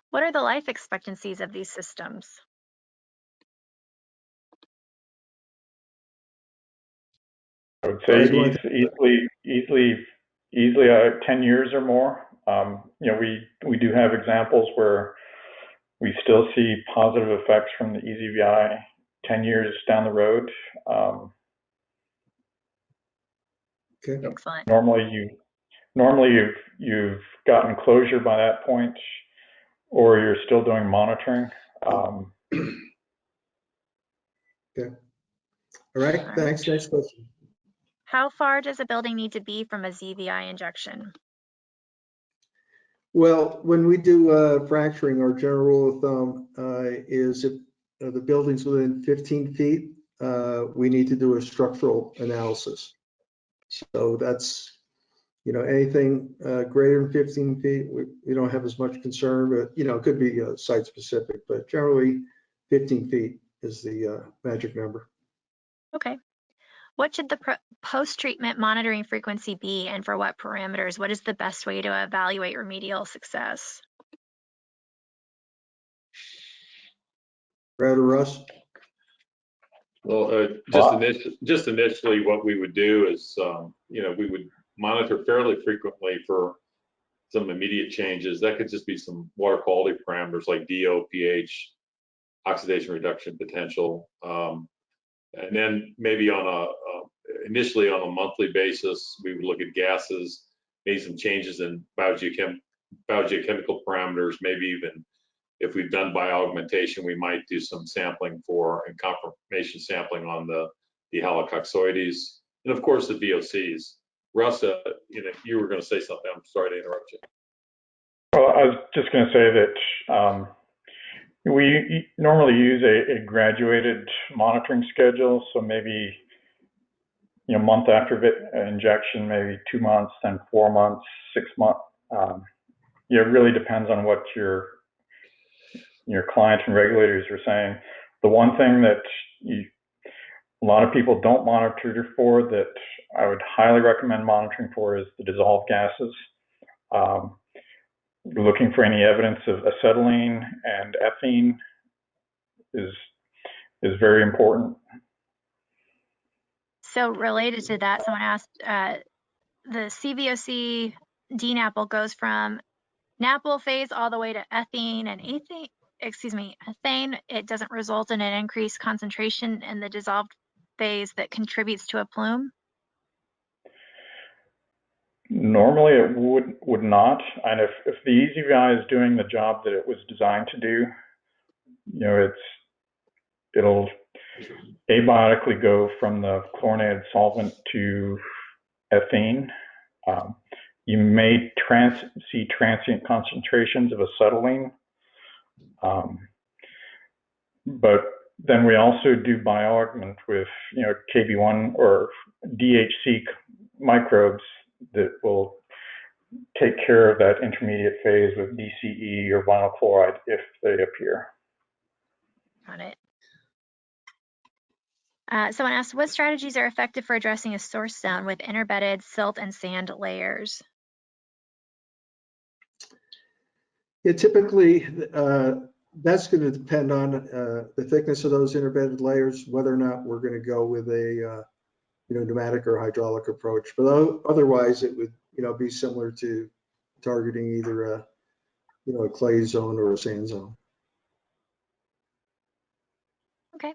S1: What are the life expectancies of these systems?
S4: I would say easily 10 years or more. You know, we do have examples where we still see positive effects from the eZVI 10 years down the road.
S2: Okay.
S1: Excellent.
S4: Normally you've gotten closure by that point, or you're still doing monitoring.
S2: Okay. All right. Thanks. Next question.
S1: How far does a building need to be from a ZVI injection?
S2: Well, when we do fracturing, our general rule of thumb is if the building's within 15 feet, we need to do a structural analysis. So that's, you know, anything greater than 15 feet, we don't have as much concern, but, you know, it could be site specific, but generally 15 feet is the magic number.
S1: Okay. What should the post-treatment monitoring frequency be, and for what parameters? What is the best way to evaluate remedial success?
S2: Brad or Russ?
S3: Well, just initially, what we would do is, you know, we would monitor fairly frequently for some immediate changes. That could just be some water quality parameters like DO, pH, oxidation reduction potential, and then maybe initially on a monthly basis, we would look at gases, maybe some changes in biogeochemical parameters, maybe even if we've done bioaugmentation, we might do some sampling and confirmation sampling on the halocoxoides, and of course the VOCs. Russ, you know, you were going to say something. I'm sorry to interrupt you.
S4: Well, I was just going to say that we normally use a graduated monitoring schedule. So maybe, you know, month after injection, maybe 2 months, then 4 months, 6 months. Yeah, it really depends on what your clients and regulators are saying. The one thing that a lot of people don't monitor for that I would highly recommend monitoring for is the dissolved gases. Looking for any evidence of acetylene and ethene is very important.
S1: So related to that, someone asked, the CVOC DNAPL goes from NAPL phase all the way to ethene and ethane. It doesn't result in an increased concentration in the dissolved phase that contributes to a plume?
S4: Normally it would not, and if the eZVI is doing the job that it was designed to do, you know, it'll abiotically go from the chlorinated solvent to ethene. You may see transient concentrations of acetylene, but then we also do bioaugment with, you know, KB1 or DHC microbes that will take care of that intermediate phase with DCE or vinyl chloride if they appear.
S1: Got it. Someone asked, what strategies are effective for addressing a source zone with interbedded silt and sand layers?
S2: Yeah, typically that's going to depend on the thickness of those interbedded layers, whether or not we're going to go with a you know, pneumatic or hydraulic approach. But otherwise, it would, you know, be similar to targeting either a, you know, a clay zone or a sand zone.
S1: Okay.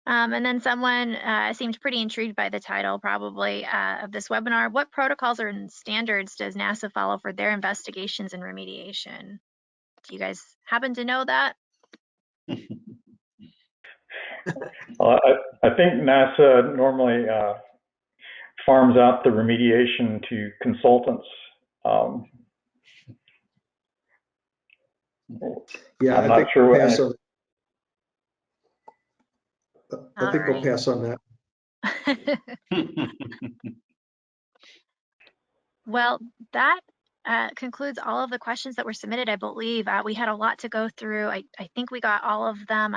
S1: And then someone seemed pretty intrigued by the title, probably, of this webinar. What protocols and standards does NASA follow for their investigations and remediation? Do you guys happen to know that?
S4: Well, I think NASA normally farms out the remediation to consultants.
S2: Yeah,
S4: I'm not sure what.
S2: I think we'll
S1: right.
S2: pass on that.
S1: Well, that concludes all of the questions that were submitted, I believe. We had a lot to go through. I think we got all of them.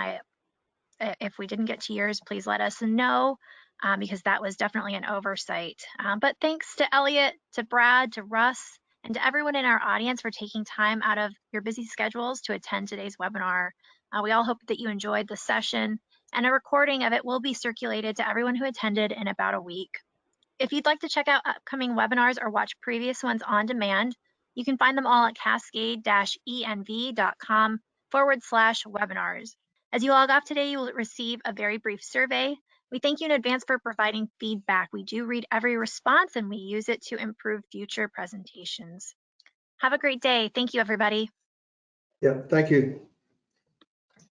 S1: If we didn't get to yours, please let us know, because that was definitely an oversight. But thanks to Eliot, to Brad, to Russ, and to everyone in our audience for taking time out of your busy schedules to attend today's webinar. We all hope that you enjoyed the session, and a recording of it will be circulated to everyone who attended in about a week. If you'd like to check out upcoming webinars or watch previous ones on demand, you can find them all at cascade-env.com/webinars. As you log off today, you will receive a very brief survey. We thank you in advance for providing feedback. We do read every response and we use it to improve future presentations. Have a great day. Thank you, everybody.
S2: Yeah, thank you.